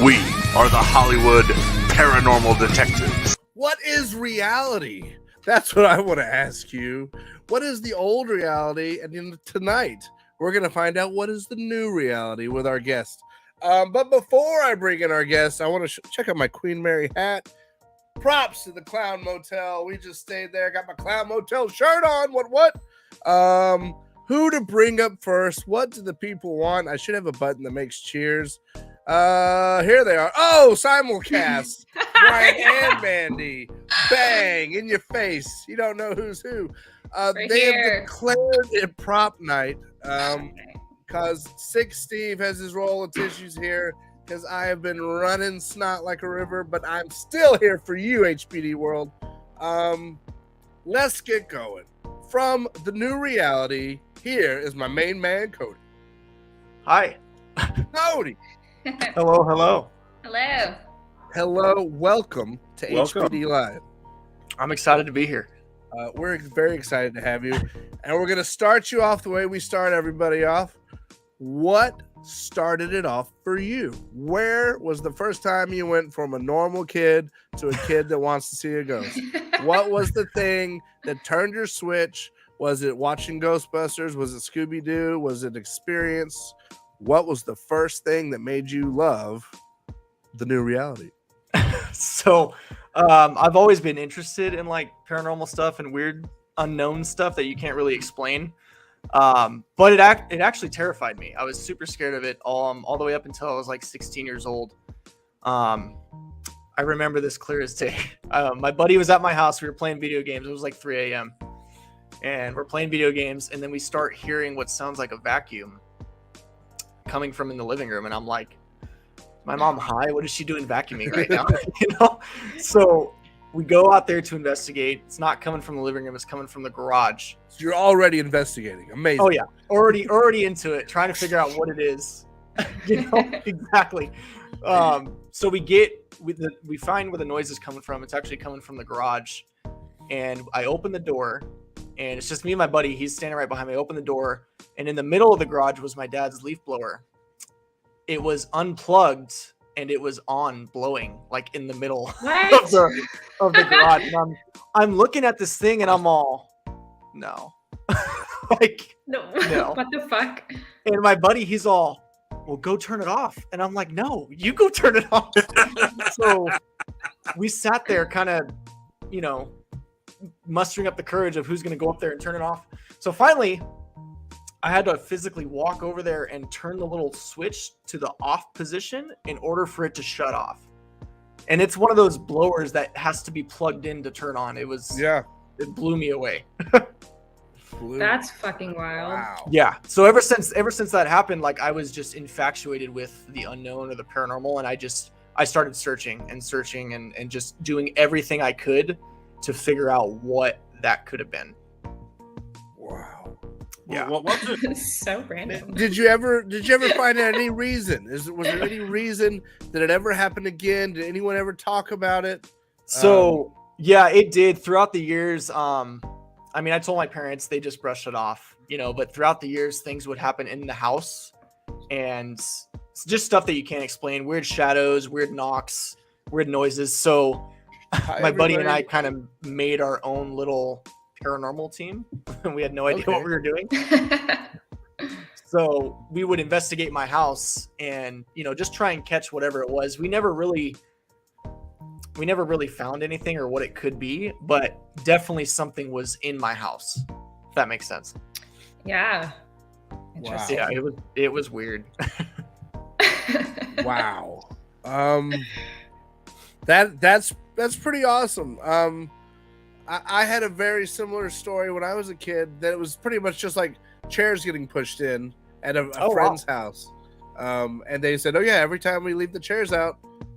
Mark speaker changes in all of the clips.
Speaker 1: We are the Hollywood Paranormal Detectives.
Speaker 2: What is reality? That's what I want to ask you. What is the old reality? And tonight, we're going to find out what is the new reality with our guest. But before I bring in our guest, I want to check out my Queen Mary hat. Props to the Clown Motel. We just stayed there. Got my Clown Motel shirt on. What? Who to bring up first? What do the people want? I should have a button that makes cheers. Here they are. Oh, simulcast. Brian and Mandy. Bang in your face. You don't know who's who. They have declared it prop night. Because Sick Steve has his roll of tissues here. Because I have been running snot like a river, but I'm still here for you, HPD world. Let's get going. From the new reality, here is my main man, Cody.
Speaker 3: Hi.
Speaker 2: Cody.
Speaker 3: Hello.
Speaker 2: Hello. Welcome to HPD Live.
Speaker 3: I'm excited to be here.
Speaker 2: We're very excited to have you. And we're going to start you off the way we start everybody off. What started it off for you? Where was the first time you went from a normal kid to a kid that wants to see a ghost? What was the thing that turned your switch? Was it watching Ghostbusters? Was it Scooby-Doo? Was it experience? What was the first thing that made you love the new reality?
Speaker 3: So I've always been interested in like paranormal stuff and weird unknown stuff that you can't really explain. But it actually terrified me. I was super scared of it all the way up until I was like 16 years old. I remember this clear as day. My buddy was at my house. We were playing video games. It was like 3 a.m. and we're playing video games. And then we start hearing what sounds like a vacuum coming from in the living room. And I'm like, my mom high? What is she doing vacuuming right now? So we go out there to investigate. It's not coming from the living room. It's coming from the garage.
Speaker 2: So you're already investigating. Amazing.
Speaker 3: Oh yeah. Already into it, trying to figure out what it is. Exactly. So we find where the noise is coming from. It's actually coming from the garage. And I open the door and it's just me and my buddy. He's standing right behind me. I open the door and in the middle of the garage was my dad's leaf blower. It was unplugged and it was on blowing like in the middle of the garage. And I'm looking at this thing and I'm all, no. No.
Speaker 4: What the fuck?
Speaker 3: And my buddy, he's all, well, go turn it off. And I'm like, no, you go turn it off. So we sat there kind of, mustering up the courage of who's going to go up there and turn it off. So finally, I had to physically walk over there and turn the little switch to the off position in order for it to shut off. And it's one of those blowers that has to be plugged in to turn on. It blew me away.
Speaker 4: That's fucking wild.
Speaker 2: Wow.
Speaker 3: Yeah. So ever since that happened, like I was just infatuated with the unknown or the paranormal. And I started searching and just doing everything I could to figure out what that could have been.
Speaker 2: Wow.
Speaker 3: Yeah.
Speaker 5: What was it?
Speaker 4: So random.
Speaker 2: Did you ever find out any reason? Was there any reason that it ever happened again? Did anyone ever talk about it?
Speaker 3: So yeah, it did throughout the years. I told my parents, they just brushed it off, but throughout the years, things would happen in the house and it's just stuff that you can't explain. Weird shadows, weird knocks, weird noises. So my buddy and I kind of made our own little paranormal team. We had no idea what we were doing. So we would investigate my house and, just try and catch whatever it was. We never really found anything or what it could be, but definitely something was in my house. If that makes sense.
Speaker 4: Yeah.
Speaker 2: Interesting.
Speaker 3: Yeah, it was weird.
Speaker 2: Wow. That's pretty awesome. I had a very similar story when I was a kid that it was pretty much just like chairs getting pushed in at a friend's house. And they said, oh yeah, every time we leave the chairs out,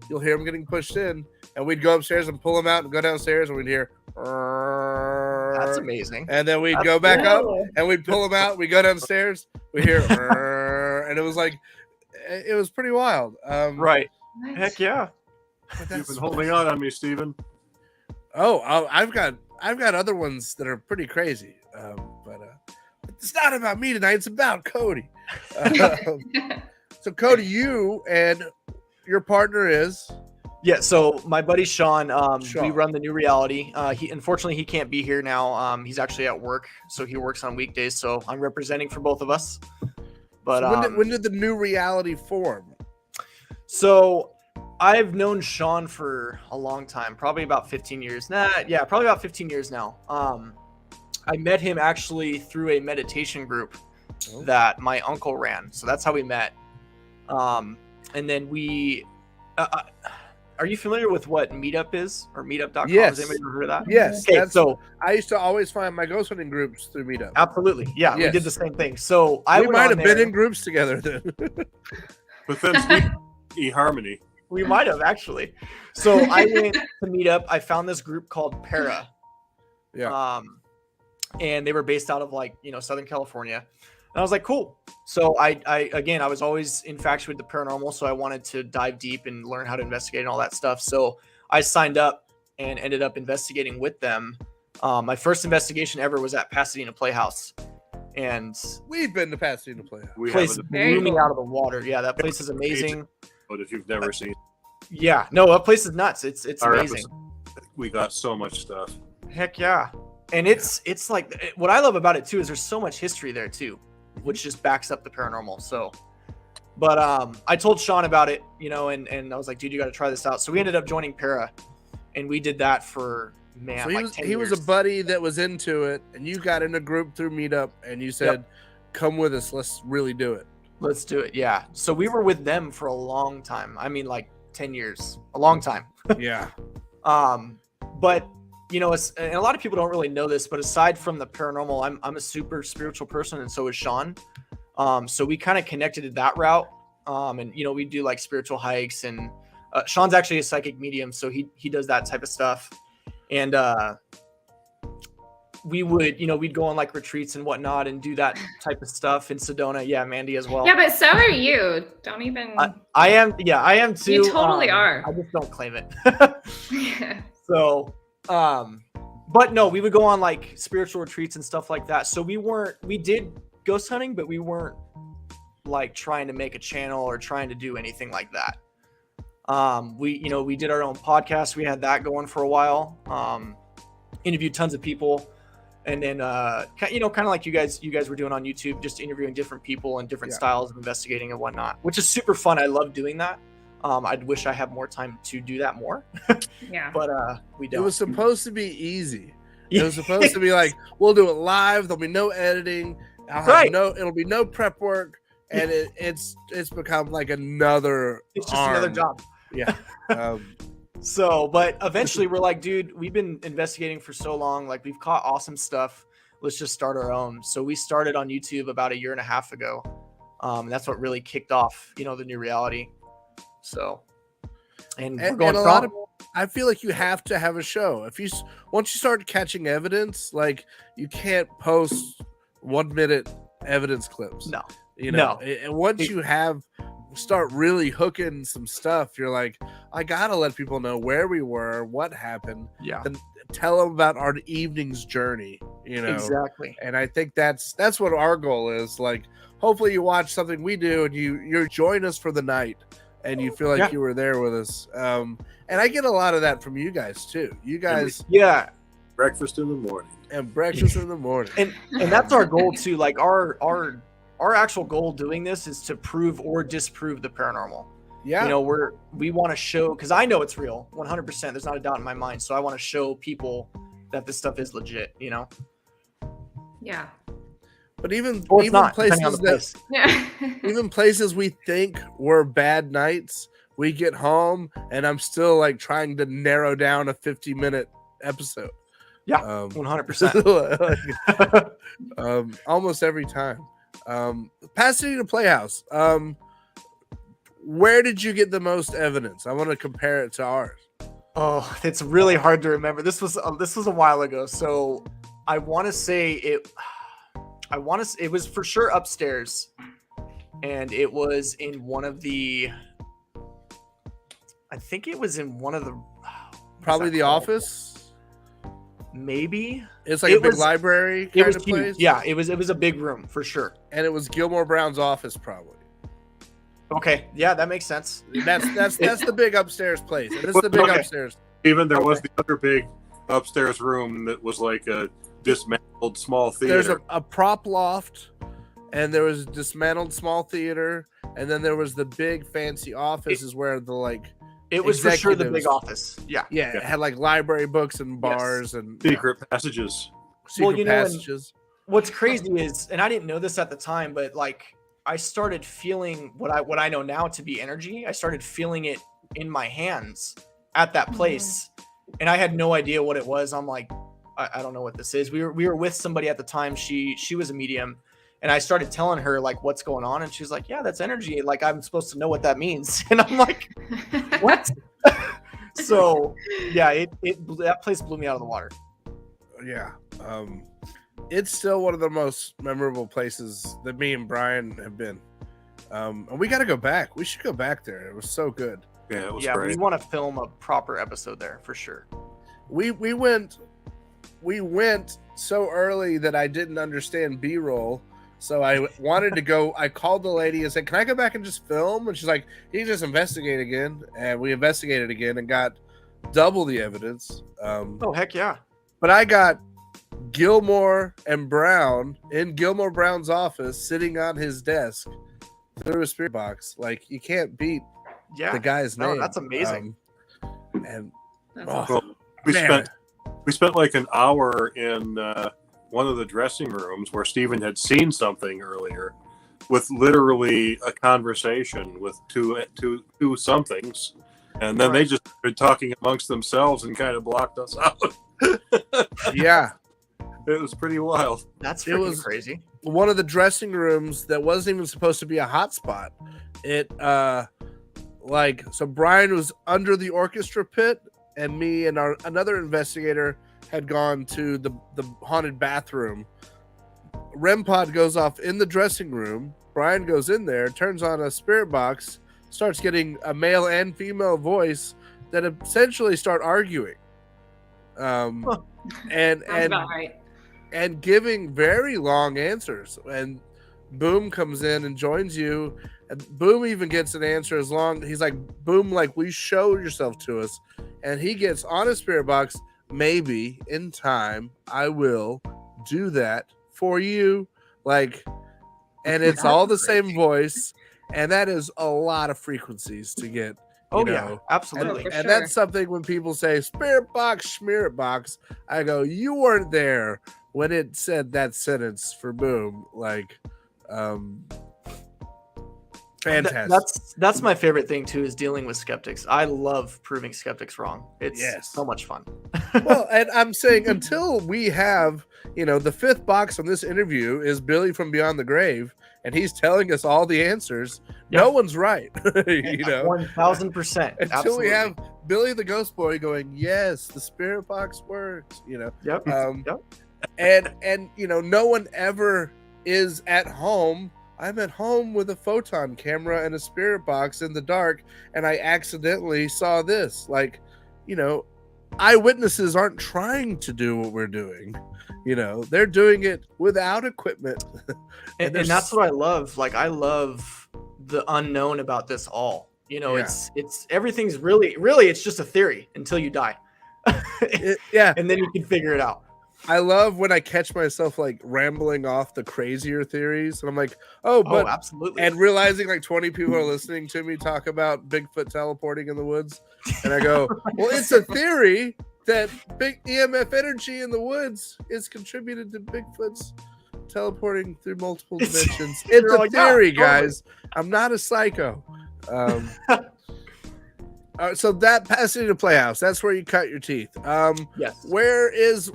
Speaker 2: you'll hear them getting pushed in. And we'd go upstairs and pull them out and go downstairs and we'd hear.
Speaker 3: That's amazing.
Speaker 2: And then we'd go back up and we'd pull them out. We go downstairs, we hear. And it was like, it was pretty wild.
Speaker 3: Right. What? Heck yeah.
Speaker 5: You've been holding on me, Steven.
Speaker 2: Oh, I've got other ones that are pretty crazy, but it's not about me tonight. It's about Cody. So Cody, you and your partner is?
Speaker 3: Yeah, so my buddy Sean, we
Speaker 2: Sean.
Speaker 3: run the New Reality. Unfortunately he can't be here now. He's actually at work, so he works on weekdays. So I'm representing for both of us. But
Speaker 2: So when did the New Reality form?
Speaker 3: So I've known Sean for a long time, probably about 15 years. Probably about 15 years now. I met him actually through a meditation group that my uncle ran. So that's how we met. And then we. Are you familiar with what Meetup is or Meetup.com?
Speaker 2: Yes.
Speaker 3: Has anybody ever heard of that?
Speaker 2: Yes.
Speaker 3: Okay, so
Speaker 2: I used to always find my ghost hunting groups through Meetup.
Speaker 3: absolutely, yeah, we
Speaker 2: Yes.
Speaker 3: did the same thing. So
Speaker 2: We might have been in groups together then.
Speaker 5: But then speaking of eHarmony,
Speaker 3: We might have actually. So I went to Meetup. I found this group called Para.
Speaker 2: Yeah.
Speaker 3: And they were based out of Southern California. And I was like, cool. So I was always infatuated with the paranormal. So I wanted to dive deep and learn how to investigate and all that stuff. So I signed up and ended up investigating with them. My first investigation ever was at Pasadena Playhouse. And
Speaker 2: We've been to Pasadena Playhouse.
Speaker 5: we
Speaker 3: place
Speaker 5: have
Speaker 4: Very
Speaker 3: blooming
Speaker 4: cool.
Speaker 3: out of the water. Yeah, that place is amazing.
Speaker 5: but if you've never seen
Speaker 3: Yeah, no, that place is nuts. It's
Speaker 5: our
Speaker 3: amazing.
Speaker 5: episode, we got so much stuff.
Speaker 3: Heck yeah. And it's like what I love about it too is there's so much history there too, which just backs up the paranormal. So, but I told Sean about it, and I was like, dude, you got to try this out. So we ended up joining Para, and we did that for
Speaker 2: So he, was,
Speaker 3: 10
Speaker 2: he was
Speaker 3: years.
Speaker 2: a buddy that was into it, and you got in a group through Meetup, and you said, come with us. Let's really do it.
Speaker 3: Let's do it. Yeah. So we were with them for a long time. I mean, like 10 years, a long time.
Speaker 2: Yeah.
Speaker 3: But and a lot of people don't really know this, but aside from the paranormal, I'm a super spiritual person, and so is Sean. So we kind of connected to that route. And we do like spiritual hikes, and Sean's actually a psychic medium, so he does that type of stuff. And we would, we'd go on like retreats and whatnot and do that type of stuff in Sedona. Yeah, Mandy as well.
Speaker 4: Yeah, but so are you. Don't even.
Speaker 3: I am too.
Speaker 4: You totally are.
Speaker 3: I just don't claim it.
Speaker 4: Yeah.
Speaker 3: So, but no, we would go on like spiritual retreats and stuff like that. So we did ghost hunting, but we weren't like trying to make a channel or trying to do anything like that. We did our own podcast. We had that going for a while. Interviewed tons of people, and then kind of like you guys were doing on YouTube, just interviewing different people and different styles of investigating and whatnot, which is super fun. I love doing that. I'd wish I had more time to do that more.
Speaker 4: Yeah.
Speaker 3: But we don't.
Speaker 2: It was supposed to be easy. It was supposed to be like, we'll do it live. There'll be no editing. It'll be no prep work. And it's become like another
Speaker 3: It's just another job.
Speaker 2: Yeah.
Speaker 3: So, but eventually we're like, dude, we've been investigating for so long. Like, we've caught awesome stuff. Let's just start our own. So we started on YouTube about 1.5 years ago. That's what really kicked off, the New Reality. So, and we're going
Speaker 2: a lot of, I feel like you have to have a show. Once you start catching evidence, like you can't post 1 minute evidence clips.
Speaker 3: No.
Speaker 2: And once you start really hooking some stuff, you're like, I gotta let people know where we were, what happened.
Speaker 3: Yeah.
Speaker 2: And tell them about our evening's journey.
Speaker 3: Exactly.
Speaker 2: And I think that's what our goal is. Like, hopefully you watch something we do and you join us for the night and you feel like you were there with us. And I get a lot of that from you guys too. You guys,
Speaker 5: Breakfast in the morning.
Speaker 2: And breakfast in the morning.
Speaker 3: And that's our goal too. Like our actual goal doing this is to prove or disprove the paranormal.
Speaker 2: Yeah.
Speaker 3: We want to show, because I know it's real 100%. There's not a doubt in my mind. So I want to show people that this stuff is legit,
Speaker 4: Yeah.
Speaker 2: But even
Speaker 3: not,
Speaker 2: places
Speaker 4: Yeah.
Speaker 2: even places we think were bad nights, we get home and I'm still like trying to narrow down a 50-minute episode.
Speaker 3: Yeah, 100%.
Speaker 2: Almost every time. Pasadena Playhouse. Where did you get the most evidence? I want to compare it to ours.
Speaker 3: Oh, it's really hard to remember. This was a while ago, so I want to say it. It was for sure upstairs, and it was in one of the. I think it was in one of the.
Speaker 2: Probably the office.
Speaker 3: Maybe
Speaker 2: it's like a big library kind of place.
Speaker 3: Yeah, it was a big room for sure.
Speaker 2: And it was Gilmore Brown's office, probably.
Speaker 3: Okay, yeah, that makes sense.
Speaker 2: That's the big upstairs place. This is the big
Speaker 5: Okay.
Speaker 2: upstairs.
Speaker 5: Even there was
Speaker 3: Okay.
Speaker 5: the other big upstairs room that was like a dismantled small
Speaker 2: There's
Speaker 5: theater.
Speaker 2: a prop loft, and there was a dismantled small theater, and then there was the big fancy office is where the like
Speaker 3: It was for sure the big
Speaker 2: executives-
Speaker 3: office. Yeah.
Speaker 2: yeah, it had like library books and bars and
Speaker 5: Secret passages.
Speaker 2: secret
Speaker 3: Well, you know, and-
Speaker 2: passages.
Speaker 3: What's crazy is, and I didn't know this at the time, but like I started feeling what I know now to be energy. I started feeling it in my hands at that place, and I had no idea what it was. I'm like, I don't know what this is. We were with somebody at the time. She was a medium, and I started telling her like what's going on, and she's like, yeah, that's energy. Like I'm supposed to know what that means, and I'm like, what? So yeah, that place blew me out of the water.
Speaker 2: Yeah. It's still one of the most memorable places that me and Brian have been. And we got to go back. We should go back there. It was so good.
Speaker 5: Yeah, it was
Speaker 3: Yeah,
Speaker 5: great.
Speaker 3: we want to film a proper episode there for sure.
Speaker 2: We went so early that I didn't understand B-roll. So I wanted to go. I called the lady and said, "Can I go back and just film?" And she's like, "You can just investigate again." And we investigated again and got double the evidence.
Speaker 3: Oh heck yeah!
Speaker 2: But I got Gilmore and Brown in Gilmore Brown's office, sitting on his desk through a spirit box. Like you can't beat
Speaker 3: Yeah,
Speaker 2: the guy's
Speaker 3: no,
Speaker 2: name.
Speaker 3: that's amazing.
Speaker 2: And
Speaker 4: That's
Speaker 2: oh,
Speaker 4: awesome.
Speaker 5: Well,
Speaker 2: man.
Speaker 5: we spent like an hour in one of the dressing rooms where Stephen had seen something earlier, with literally a conversation with two somethings, and then they just started talking amongst themselves and kind of blocked us out.
Speaker 2: Yeah.
Speaker 5: It was pretty wild.
Speaker 3: That's
Speaker 2: It
Speaker 3: freaking
Speaker 2: was-
Speaker 3: crazy.
Speaker 2: One of the dressing rooms that wasn't even supposed to be a hot spot. It so Brian was under the orchestra pit, and me and another investigator had gone to the haunted bathroom. REM pod goes off in the dressing room. Brian goes in there, turns on a spirit box, starts getting a male and female voice that essentially start arguing. And
Speaker 4: Sounds
Speaker 2: and
Speaker 4: about right.
Speaker 2: and giving very long answers. And Boom comes in and joins you. And Boom even gets an answer as long. He's like, Boom, like, will you show yourself to us? And he gets on a spirit box. Maybe in time, I will do that for you. Like, and it's all the same voice. And that is a lot of frequencies to get.
Speaker 3: Oh
Speaker 2: you
Speaker 3: yeah,
Speaker 2: know.
Speaker 3: absolutely.
Speaker 4: For
Speaker 2: And
Speaker 4: sure.
Speaker 2: that's something when people say spirit box, schmear box, I go, you weren't there when it said that sentence for Boom. Like, fantastic.
Speaker 3: That's my favorite thing too, is dealing with skeptics. I love proving skeptics wrong. It's
Speaker 2: Yes.
Speaker 3: so much fun.
Speaker 2: Well, and I'm saying until we have, the fifth box on this interview is Billy from Beyond the Grave, and he's telling us all the answers. No one's right.
Speaker 3: 1000%.
Speaker 2: Until we have Billy the Ghost Boy going, yes, the spirit box works.
Speaker 3: Yep.
Speaker 2: Yep.
Speaker 3: Yep.
Speaker 2: No one ever is at home. I'm at home with a photon camera and a spirit box in the dark, and I accidentally saw this. Like, eyewitnesses aren't trying to do what we're doing. They're doing it without equipment.
Speaker 3: And that's what I love. Like, I love the unknown about this all. It's everything's really it's just a theory until you die.
Speaker 2: Yeah.
Speaker 3: And then you can figure it out.
Speaker 2: I love when I catch myself like rambling off the crazier theories, and I'm like, but
Speaker 3: absolutely.
Speaker 2: and realizing like 20 people are listening to me talk about Bigfoot teleporting in the woods, and I go, well, it's a theory that big EMF energy in the woods is contributed to Bigfoot's teleporting through multiple dimensions. It's
Speaker 3: You're
Speaker 2: a
Speaker 3: like, yeah,
Speaker 2: theory,
Speaker 3: totally.
Speaker 2: guys. I'm not a psycho. So that Pasadena Playhouse, that's where you cut your teeth.
Speaker 3: Yes.
Speaker 2: Where is,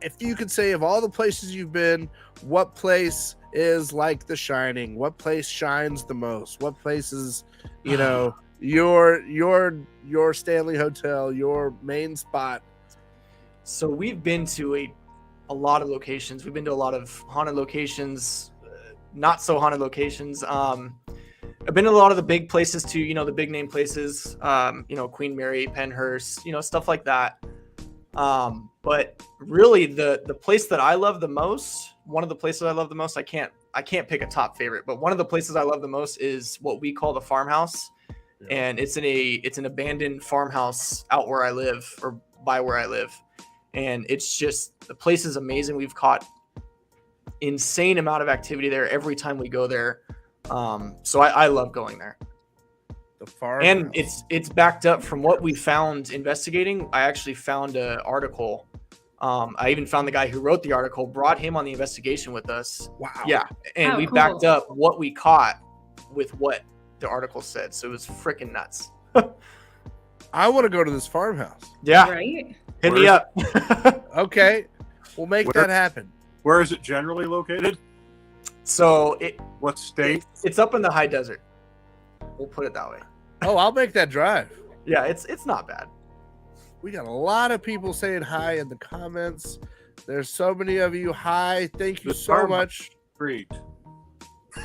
Speaker 2: if you could say, of all the places you've been, what place is like The Shining? What place shines the most? What place is, your Stanley Hotel, your main spot?
Speaker 3: So we've been to a lot of locations. We've been to a lot of haunted locations, not so haunted locations. I've been to a lot of the big places too, the big name places, Queen Mary, Penhurst, stuff like that. But really the place that I love the most, one of the places I love the most, I I can't pick a top favorite, but one of the places I love the most is what we call the farmhouse.
Speaker 2: Yeah.
Speaker 3: And it's an abandoned farmhouse out where I live, or by where I live. And it's just, the place is amazing. We've caught insane amount of activity there every time we go there. So I love going there.
Speaker 2: The farm.
Speaker 3: And it's backed up from what we found investigating. I actually found an article. I even found the guy who wrote the article, brought him on the investigation with us.
Speaker 2: Wow.
Speaker 3: Yeah. And we
Speaker 4: cool.
Speaker 3: backed up what we caught with what the article said. So it was freaking nuts.
Speaker 2: I want to go to this farmhouse.
Speaker 3: Yeah.
Speaker 4: Right?
Speaker 3: Hit me up.
Speaker 2: Okay. We'll make
Speaker 5: Where-
Speaker 2: that happen.
Speaker 5: Where is it generally located?
Speaker 3: So
Speaker 5: What state?
Speaker 3: it's up in the high desert. We'll put it that way.
Speaker 2: Oh, I'll make that drive.
Speaker 3: Yeah, it's not bad.
Speaker 2: We got a lot of people saying hi in the comments. There's so many of you. Hi. Thank you
Speaker 5: The
Speaker 2: so
Speaker 5: farm-
Speaker 2: much.
Speaker 5: Street. I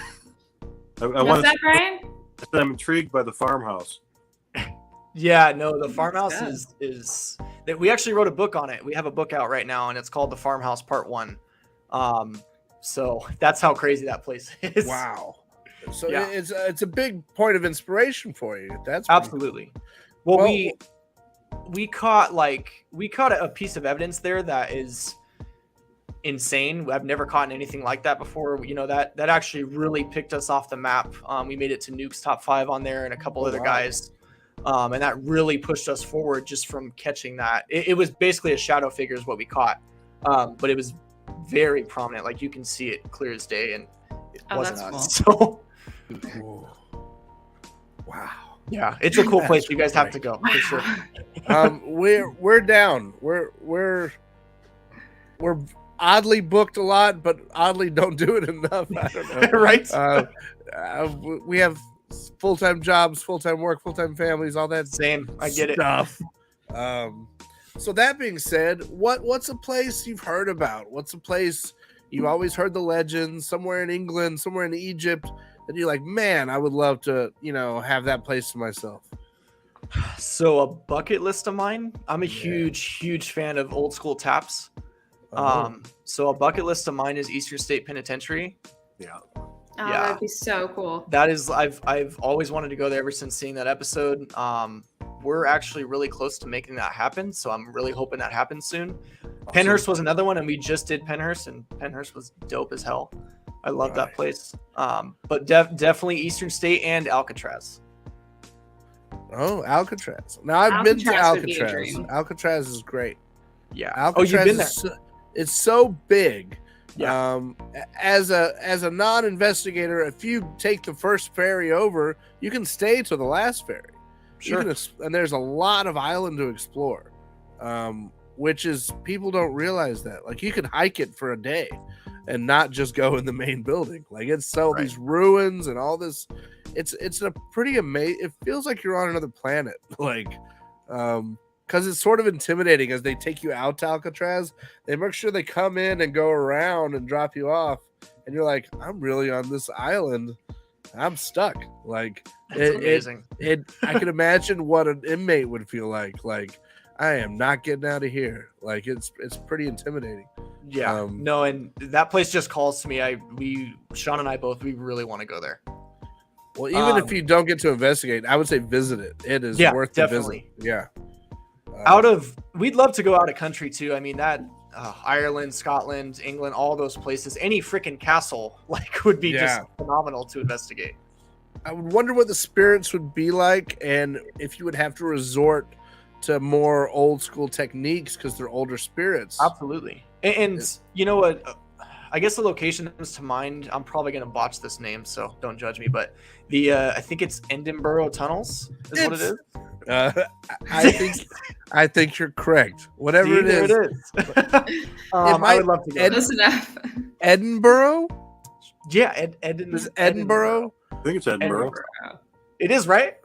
Speaker 4: What's
Speaker 5: want
Speaker 4: that, Brian?
Speaker 5: I'm intrigued by the farmhouse.
Speaker 3: Yeah, no, the farmhouse
Speaker 4: Yeah.
Speaker 3: is that we actually wrote a book on it. We have a book out right now, and it's called The Farmhouse Part 1. So that's how crazy that place is.
Speaker 2: Wow. So
Speaker 3: Yeah.
Speaker 2: it's a big point of inspiration for you. That's pretty
Speaker 3: Absolutely. Well,
Speaker 2: Well-
Speaker 3: we caught a piece of evidence there that is insane. I've never caught anything like that before. You know, that actually really picked us off the map. We made it to Nuke's top 5 on there, and a couple other
Speaker 2: wow.
Speaker 3: guys. And that really pushed us forward just from catching that. It was basically a shadow figure is what we caught. But it was very prominent. Like, you can see it clear as day, and it
Speaker 4: Oh,
Speaker 3: wasn't
Speaker 4: that's
Speaker 3: us. So
Speaker 2: Whoa. Wow.
Speaker 3: yeah, it's a cool
Speaker 2: That's
Speaker 3: place. You guys have to go for sure.
Speaker 2: We're down. We're oddly booked a lot, but oddly don't do it enough. I don't know.
Speaker 3: Right?
Speaker 2: We have full-time jobs, full-time work, full-time families, all that
Speaker 3: Same. I get it.
Speaker 2: stuff. So that being said, what's a place you've heard about? What's a place you've always heard the legends, somewhere in England, somewhere in Egypt, that you're like, man, I would love to, have that place to myself.
Speaker 3: So a bucket list of mine. I'm a
Speaker 2: Yeah.
Speaker 3: huge fan of old school taps.
Speaker 2: Oh.
Speaker 3: So a bucket list of mine is Eastern State Penitentiary.
Speaker 5: Yeah.
Speaker 4: Oh,
Speaker 3: Yeah.
Speaker 4: that'd be so cool.
Speaker 3: That is, I've always wanted to go there ever since seeing that episode. We're actually really close to making that happen, so I'm really hoping that happens soon. Penhurst was another one, and we just did Penhurst, and Penhurst was dope as hell. I love that
Speaker 2: Right.
Speaker 3: place. But definitely Eastern State and Alcatraz.
Speaker 2: Oh, Alcatraz. Now I've been to
Speaker 4: Alcatraz would be a
Speaker 2: Alcatraz.
Speaker 4: dream.
Speaker 2: Alcatraz is great.
Speaker 3: Yeah.
Speaker 2: Alcatraz
Speaker 3: Oh, you've been there.
Speaker 2: it's so big.
Speaker 3: Yeah.
Speaker 2: As a non-investigator, if you take the first ferry over, you can stay to the last ferry. You
Speaker 3: Sure.
Speaker 2: can and there's a lot of island to explore, which is, people don't realize that. Like, you can hike it for a day and not just go in the main building. Like, it's so
Speaker 3: Right.
Speaker 2: these ruins and all this. It's a pretty amazing. It feels like you're on another planet. Like, because it's sort of intimidating as they take you out to Alcatraz. They make sure they come in and go around and drop you off, and you're like, I'm really on this island. I'm stuck. Like,
Speaker 3: It's amazing.
Speaker 2: I can imagine what an inmate would feel like. Like, I am not getting out of here. Like, it's pretty intimidating.
Speaker 3: Yeah. No, and that place just calls to me. Sean and I both, we really want to go there.
Speaker 2: Well, even if you don't get to investigate, I would say visit it. It is worth
Speaker 3: definitely.
Speaker 2: the visit. Yeah.
Speaker 3: We'd love to go out of country too. I mean, that Ireland, Scotland, England, all those places, any freaking castle would be just phenomenal to investigate.
Speaker 2: I would wonder what the spirits would be like, and if you would have to resort to more old school techniques because they're older spirits.
Speaker 3: Absolutely. And you know what? I guess the location that comes to mind, I'm probably going to botch this name, so don't judge me, but I think it's Edinburgh Tunnels is what it is.
Speaker 2: I think you're correct. Whatever it is.
Speaker 3: I would love to go.
Speaker 4: Close enough.
Speaker 2: Edinburgh?
Speaker 3: Yeah,
Speaker 2: Is Edinburgh?
Speaker 5: I think it's Edinburgh.
Speaker 3: It is, right?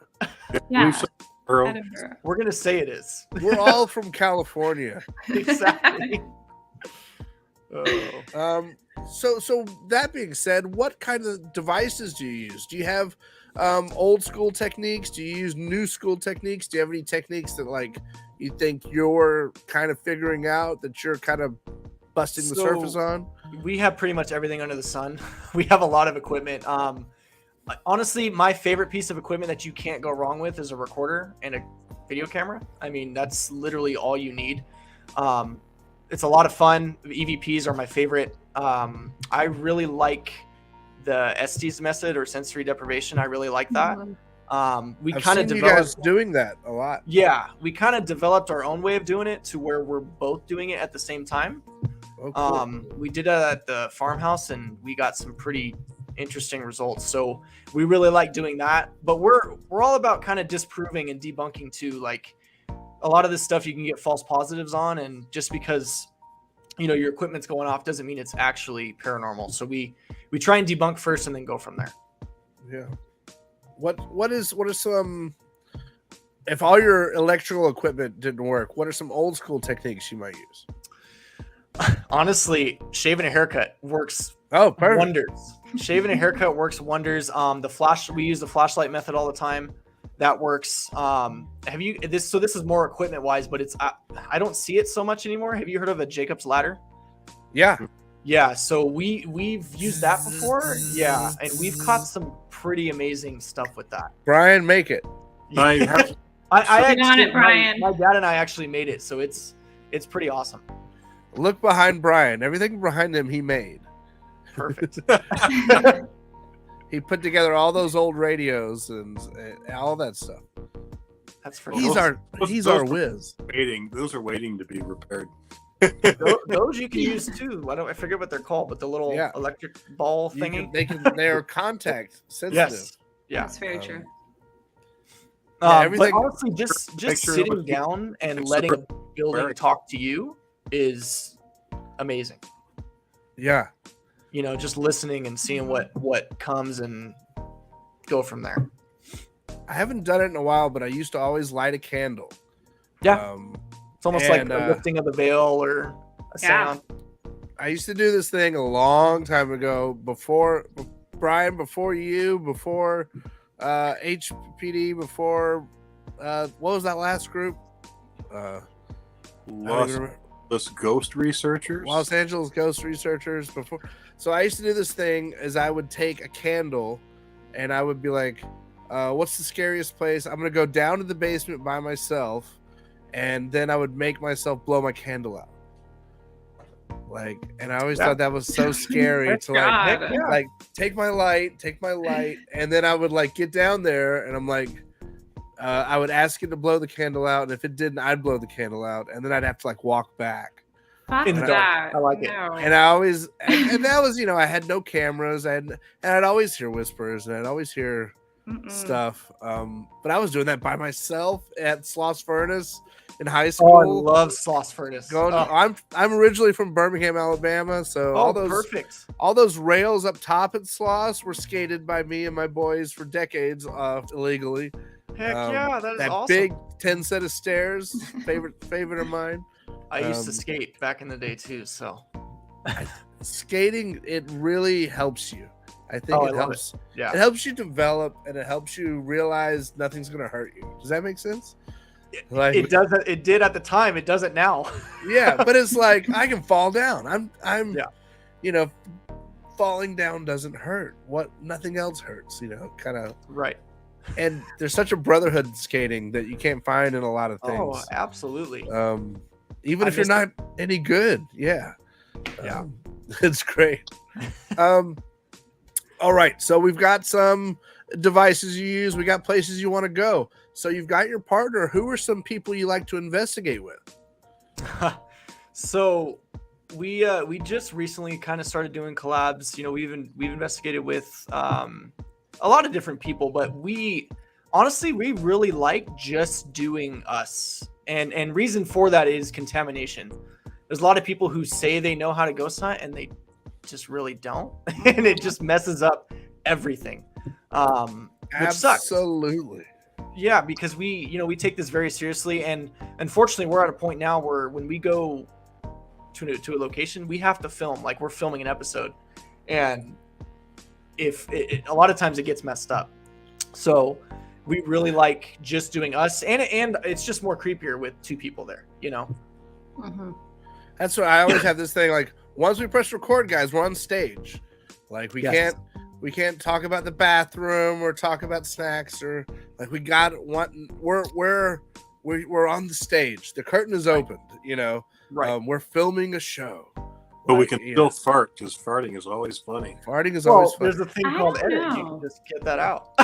Speaker 4: Yeah.
Speaker 5: We've said Edinburgh.
Speaker 4: Edinburgh.
Speaker 3: We're going to say it is.
Speaker 2: We're all from California.
Speaker 3: Exactly.
Speaker 2: So that being said, what kind of devices do you use? Do you have old school techniques? Do you use new school techniques? Do you have any techniques that you think you're kind of figuring out, that you're kind of busting the surface on?
Speaker 3: We have pretty much everything under the sun. We have a lot of equipment. Honestly, my favorite piece of equipment that you can't go wrong with is a recorder and a video camera. I mean, that's literally all you need. It's a lot of fun. EVPs are my favorite. I really like the Estes method or sensory deprivation. I really like that. We
Speaker 2: I've
Speaker 3: kind of
Speaker 2: seen you
Speaker 3: developed
Speaker 2: guys doing that a lot.
Speaker 3: Yeah, we kind of developed our own way of doing it to where we're both doing it at the same time.
Speaker 2: Oh, cool.
Speaker 3: We did it at the farmhouse and we got some pretty interesting results. So we really like doing that, but we're all about kind of disproving and debunking too. Like a lot of this stuff you can get false positives on, and just because your equipment's going off doesn't mean it's actually paranormal. So we try and debunk first and then go from there.
Speaker 2: Yeah. What are some, if all your electrical equipment didn't work, what are some old school techniques you might use?
Speaker 3: Honestly, shaving a haircut works
Speaker 2: perfect.
Speaker 3: wonders. Shaving a haircut works wonders. We use the flashlight method all the time. That works. Have you this? So this is more equipment wise, but I don't see it so much anymore. Have you heard of a Jacob's ladder?
Speaker 2: Yeah.
Speaker 3: Yeah. So we've used that before. Yeah, and we've caught some pretty amazing stuff with that.
Speaker 2: Brian, make it.
Speaker 5: I have
Speaker 3: I
Speaker 4: Get on it, Brian.
Speaker 3: My dad and I actually made it, so it's pretty awesome.
Speaker 2: Look behind Brian. Everything behind him he made.
Speaker 3: Perfect.
Speaker 2: He put together all those old radios and all that stuff.
Speaker 3: That's for
Speaker 2: He's our whiz.
Speaker 5: those are waiting to be repaired.
Speaker 3: those you can use too. I forget what they're called, but the little electric ball thingy.
Speaker 2: They are contact sensitive.
Speaker 3: Yes. Yeah.
Speaker 4: That's very true.
Speaker 2: Everything.
Speaker 3: But honestly, just sitting down and letting a building talk to you is amazing.
Speaker 2: Yeah.
Speaker 3: Just listening and seeing what comes and go from there.
Speaker 2: I haven't done it in a while, but I used to always light a candle.
Speaker 3: Yeah. It's almost like a lifting of the veil or a sound.
Speaker 2: I used to do this thing a long time ago before Brian, before you, before HPD, before what was that last group?
Speaker 5: Los Ghost Researchers.
Speaker 2: Los Angeles Ghost Researchers. Before, so I used to do this thing as I would take a candle and I would be like, what's the scariest place? I'm gonna go down to the basement by myself, and then I would make myself blow my candle out. And I always thought that was so scary to like take my light, and then I would get down there and I'm like, I would ask it to blow the candle out, and if it didn't, I'd blow the candle out, and then I'd have to walk back.
Speaker 4: Fuck
Speaker 3: In the
Speaker 4: that.
Speaker 3: dark. I like it.
Speaker 4: No.
Speaker 2: And I always, and that was, I had no cameras, and I'd always hear whispers, and I'd always hear stuff. But I was doing that by myself at Sloss Furnace in high school.
Speaker 3: Oh, I love Sloss Furnace.
Speaker 2: I'm originally from Birmingham, Alabama, so
Speaker 3: perfect.
Speaker 2: all those rails up top at Sloss were skated by me and my boys for decades, illegally.
Speaker 3: Heck yeah, that is
Speaker 2: that
Speaker 3: awesome.
Speaker 2: big 10 set of stairs, favorite of mine.
Speaker 3: I used to skate back in the day too, so
Speaker 2: skating, it really helps you. I think it helps.
Speaker 3: Yeah,
Speaker 2: it helps you develop, and it helps you realize nothing's gonna hurt you. Does that make sense?
Speaker 3: It does. It did at the time. It doesn't now.
Speaker 2: Yeah, but it's I can fall down. I'm falling down doesn't hurt. Nothing else hurts. Kind of
Speaker 3: right.
Speaker 2: And there's such a brotherhood in skating that you can't find in a lot of things.
Speaker 3: Oh, absolutely.
Speaker 2: Even if you're not any good. Yeah. It's great. All right. So we've got some devices you use. We got places you want to go. So you've got your partner. Who are some people you like to investigate with?
Speaker 3: So we just recently kind of started doing collabs. We've investigated with a lot of different people, but we really like just doing us. And reason for that is contamination. There's a lot of people who say they know how to ghost hunt and they just really don't. And it just messes up everything. Which sucks.
Speaker 2: Absolutely.
Speaker 3: Yeah, because we take this very seriously, and unfortunately we're at a point now where when we go to a location, we have to film like we're filming an episode, and if a lot of times it gets messed up. So we really like just doing us, and it's just more creepier with two people there.
Speaker 2: That's what I always have this thing once we press record, guys, we're on stage. Like we can't talk about the bathroom or talk about snacks or like we're on the stage. The curtain is opened,
Speaker 3: Right.
Speaker 2: We're filming a show.
Speaker 5: But we
Speaker 2: Like,
Speaker 5: can still fart because farting is always funny.
Speaker 2: Farting is always fun.
Speaker 3: There's a thing
Speaker 4: I
Speaker 3: called
Speaker 4: don't
Speaker 3: edit. You
Speaker 4: know.
Speaker 3: can just get that out.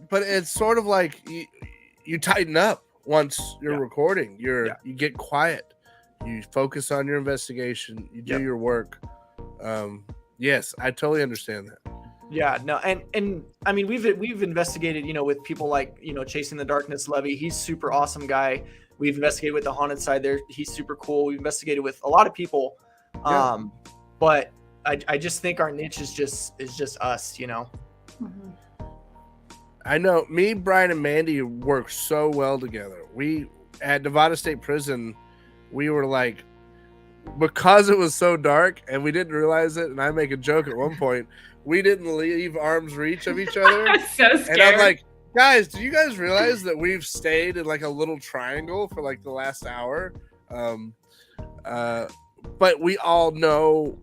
Speaker 2: but it's sort of like you tighten up once you're recording. You get quiet. You focus on your investigation. You do your work. Yes, I totally understand that.
Speaker 3: Yeah, no, and I mean we've investigated, with people like Chasing the Darkness Levy. He's super awesome guy. We've investigated with the haunted side there. He's super cool. We've investigated with a lot of people, but I just think our niche is just us,
Speaker 4: Mhm.
Speaker 2: I know me, Brian, and Mandy work so well together. We at Nevada State Prison, we were like, because it was so dark and we didn't realize it. And I make a joke at one point, we didn't leave arm's reach of each other.
Speaker 4: I'm so scared.
Speaker 2: And I'm like, guys, do you guys realize that we've stayed in like a little triangle for like the last hour? But we all know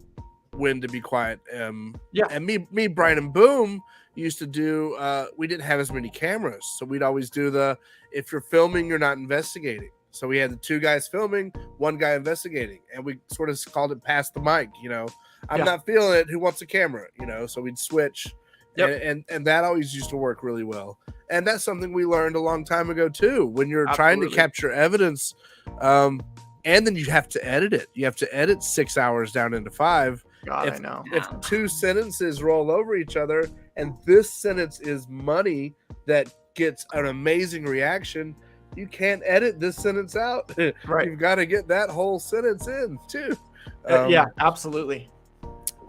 Speaker 2: when to be quiet. And me, Brian, and Boom used to do. We didn't have as many cameras, so we'd always do if you're filming, you're not investigating. So we had the two guys filming, one guy investigating, and we sort of called it pass the mic. I'm not feeling it. Who wants a camera? So we'd switch. Yep. And that always used to work really well. And that's something we learned a long time ago too. When you're trying to capture evidence, and then you have to edit it. You have to edit 6 hours down into 5.
Speaker 3: God, I know.
Speaker 2: If two sentences roll over each other, and this sentence is money that gets an amazing reaction, you can't edit this sentence out.
Speaker 3: Right.
Speaker 2: You've got to get that whole sentence in too.
Speaker 3: Yeah, absolutit.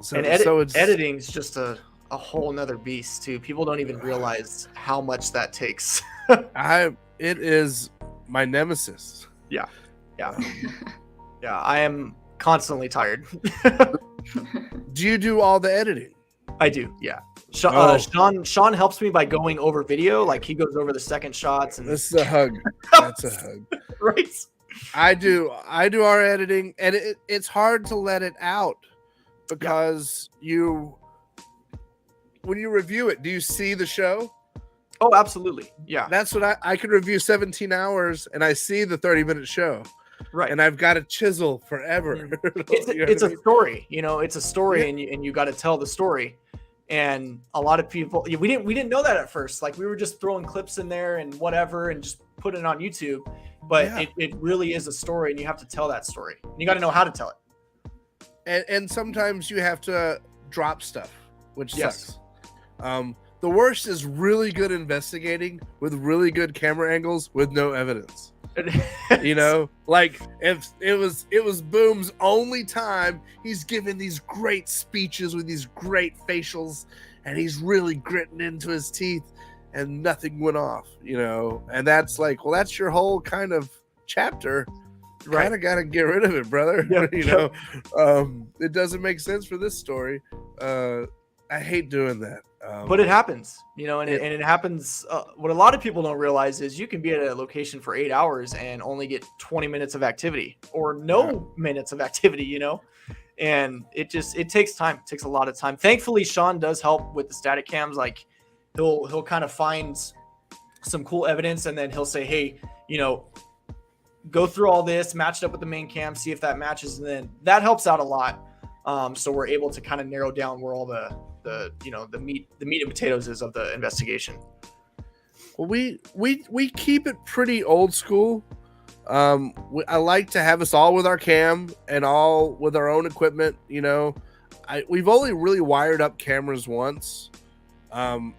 Speaker 2: So,
Speaker 3: and editing is just a whole nother beast too. People don't even realize how much that takes.
Speaker 2: It is my nemesis.
Speaker 3: Yeah. I am constantly tired.
Speaker 2: Do you do all the editing?
Speaker 3: I do. Yeah. Sean helps me by going over video. Like he goes over the second shots. And
Speaker 2: this is a hug. That's a hug.
Speaker 3: Right.
Speaker 2: I do our editing, and it's hard to let it out because when you review it, do you see the show?
Speaker 3: Oh, absolutely. Yeah.
Speaker 2: That's what I could review 17 hours and I see the 30-minute show.
Speaker 3: Right.
Speaker 2: And I've got to chisel forever.
Speaker 3: It's a story, it's a story, and you got to tell the story. And a lot of people, we didn't know that at first. Like we were just throwing clips in there and whatever, and just putting it on YouTube. But it really is a story, and you have to tell that story. And you got to know how to tell it.
Speaker 2: And sometimes you have to drop stuff, which sucks. The worst is really good investigating with really good camera angles with no evidence. Like if it was Boom's only time, he's giving these great speeches with these great facials, and he's really gritting into his teeth, and nothing went off, and that's like, well, that's your whole kind of chapter. Right. Kind of got to get rid of it, brother. It doesn't make sense for this story. I hate doing that.
Speaker 3: But it happens, and it happens. What a lot of people don't realize is you can be at a location for 8 hours and only get 20 minutes of activity or no minutes of activity, and it takes time. It takes a lot of time. Thankfully, Sean does help with the static cams. Like he'll kind of find some cool evidence, and then he'll say, hey, go through all this, match it up with the main cam, see if that matches. And then that helps out a lot. So we're able to kind of narrow down where all the meat and potatoes is of the investigation.
Speaker 2: Well, we keep it pretty old school. I like to have us all with our cam and all with our own equipment. We've only really wired up cameras once. We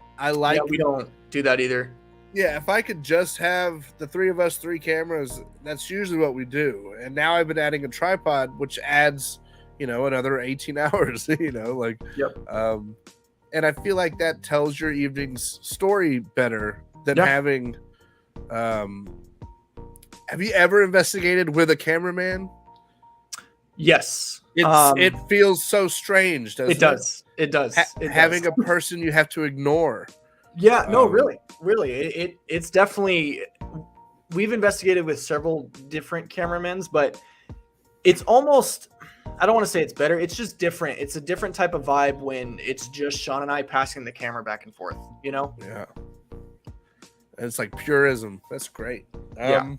Speaker 3: don't do that either.
Speaker 2: Yeah, if I could just have the three of us, 3 cameras, that's usually what we do. And now I've been adding a tripod, which adds another 18 hours, and I feel like that tells your evening's story better than having, have you ever investigated with a cameraman?
Speaker 3: Yes.
Speaker 2: It feels so strange, doesn't it?
Speaker 3: It does.
Speaker 2: Having a person you have to ignore.
Speaker 3: Yeah, no, really. It's definitely, we've investigated with several different cameramans, but it's almost, I don't want to say it's better. It's just different. It's a different type of vibe when it's just Sean and I passing the camera back and forth, you know?
Speaker 2: Yeah. It's like purism. That's great.
Speaker 3: Yeah.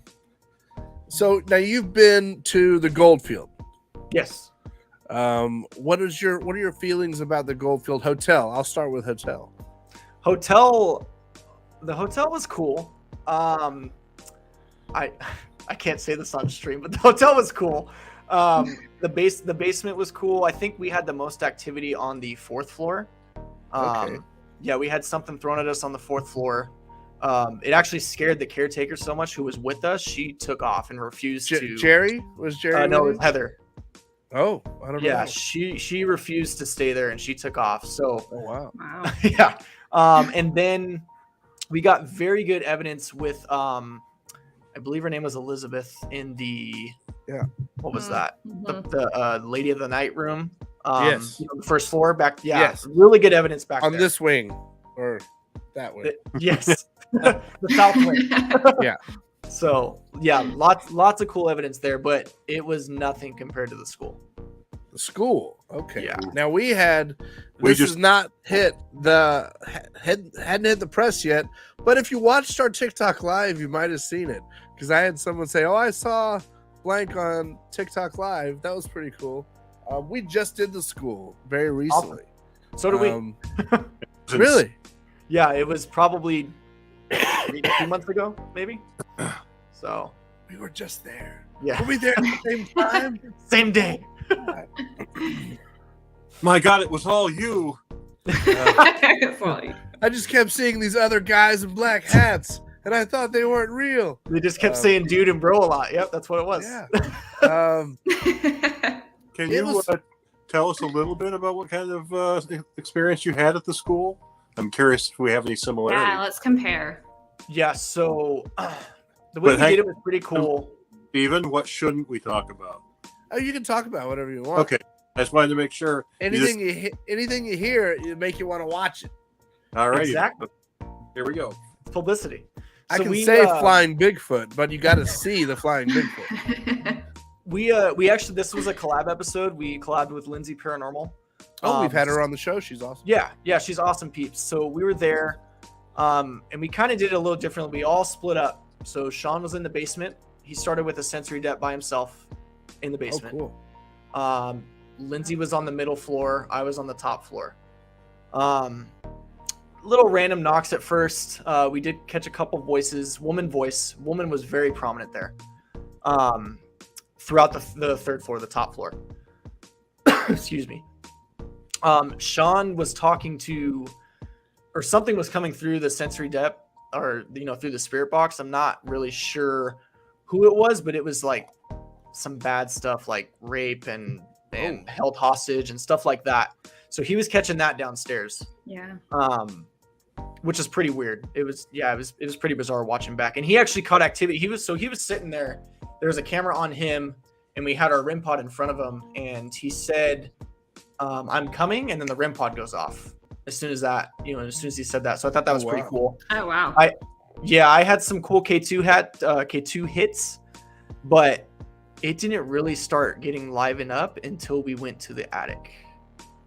Speaker 2: So now you've been to the Goldfield.
Speaker 3: Yes.
Speaker 2: What are your feelings about the Goldfield Hotel? I'll start with hotel.
Speaker 3: The hotel was cool. I can't say this on stream, but the hotel was cool. The basement was cool. I think we had the most activity on the 4th floor.
Speaker 2: Okay.
Speaker 3: Yeah, we had something thrown at us on the 4th floor. It actually scared the caretaker so much who was with us. She took off and refused to.
Speaker 2: Jerry? Was Jerry?
Speaker 3: No, it
Speaker 2: with
Speaker 3: was Heather.
Speaker 2: Oh, I don't know.
Speaker 3: Yeah, she refused to stay there and she took off. So.
Speaker 2: Oh wow.
Speaker 4: Wow.
Speaker 3: Yeah. And then we got very good evidence with I believe her name was Elizabeth in the what was that? The Lady of the Night room.
Speaker 2: Yes.
Speaker 3: The 1st floor back. Yeah.
Speaker 2: Yes.
Speaker 3: Really good evidence back
Speaker 2: On
Speaker 3: there.
Speaker 2: this wing or that way.
Speaker 3: Yes. The south wing.
Speaker 2: Yeah.
Speaker 3: So yeah, lots of cool evidence there, but it was nothing compared to the school.
Speaker 2: The school. Okay.
Speaker 3: Yeah.
Speaker 2: Now we had
Speaker 5: We
Speaker 2: this
Speaker 5: just-
Speaker 2: has not hadn't hit the press yet, but if you watched our TikTok live, you might have seen it because I had someone say, "Oh, I saw blank on TikTok live." That was pretty cool. We just did the school very recently.
Speaker 3: So did we.
Speaker 2: Really?
Speaker 3: Yeah, it was probably 2 months ago, maybe. So
Speaker 2: We were just there.
Speaker 3: yeah,
Speaker 2: Were we there at the same time?
Speaker 3: same day.
Speaker 5: My God, it was all you.
Speaker 4: Funny.
Speaker 2: I just kept seeing these other guys in black hats, and I thought they weren't real.
Speaker 3: They just kept saying "dude" and "bro" a lot. Yep, that's what it was.
Speaker 2: Yeah. Um,
Speaker 5: Can
Speaker 2: It
Speaker 5: you
Speaker 2: was-
Speaker 5: tell us a little bit about what kind of experience you had at the school? I'm curious if we have any similarities.
Speaker 4: Yeah, let's compare.
Speaker 3: Yeah. So the way
Speaker 5: But
Speaker 3: we
Speaker 5: hey-
Speaker 3: did it was pretty cool.
Speaker 5: Steven, what shouldn't we talk about?
Speaker 2: oh, you can talk about whatever you want.
Speaker 5: Okay, I just wanted to make sure.
Speaker 2: Anything anything you hear, it make you want to watch it.
Speaker 5: All right.
Speaker 3: Exactly.
Speaker 5: Here we go.
Speaker 3: Publicity.
Speaker 2: I
Speaker 3: So
Speaker 2: can
Speaker 3: we,
Speaker 2: say flying Bigfoot, but you got to see the flying Bigfoot.
Speaker 3: We actually, this was a collab episode. We collabed with Lindsay Paranormal.
Speaker 2: Oh, we've had her on the show. She's awesome.
Speaker 3: Yeah, she's awesome peeps. So we were there, and we kind of did it a little differently. We all split up. So Sean was in the basement. He started with a sensory depth by himself in the
Speaker 2: Oh,
Speaker 3: basement.
Speaker 2: cool.
Speaker 3: Lindsay was on the middle floor. I was on the top floor. Little random knocks at first. We did catch a couple voices. Woman was very prominent there. Throughout the 3rd floor, the top floor. Excuse me. Sean was talking to, or something was coming through the sensory depth, or through the spirit box. I'm not really sure who it was, but it was like some bad stuff, like rape and held hostage and stuff like that. So he was catching that downstairs.
Speaker 4: Yeah.
Speaker 3: Which is pretty weird. It was pretty bizarre watching back. And he actually caught activity. He was sitting there. There was a camera on him, and we had our REM pod in front of him, and he said, "I'm coming," and then the REM pod goes off as soon as he said that. So I thought that was pretty cool.
Speaker 4: Oh wow.
Speaker 3: I had some cool K2 hits, but it didn't really start getting liven up until we went to the attic.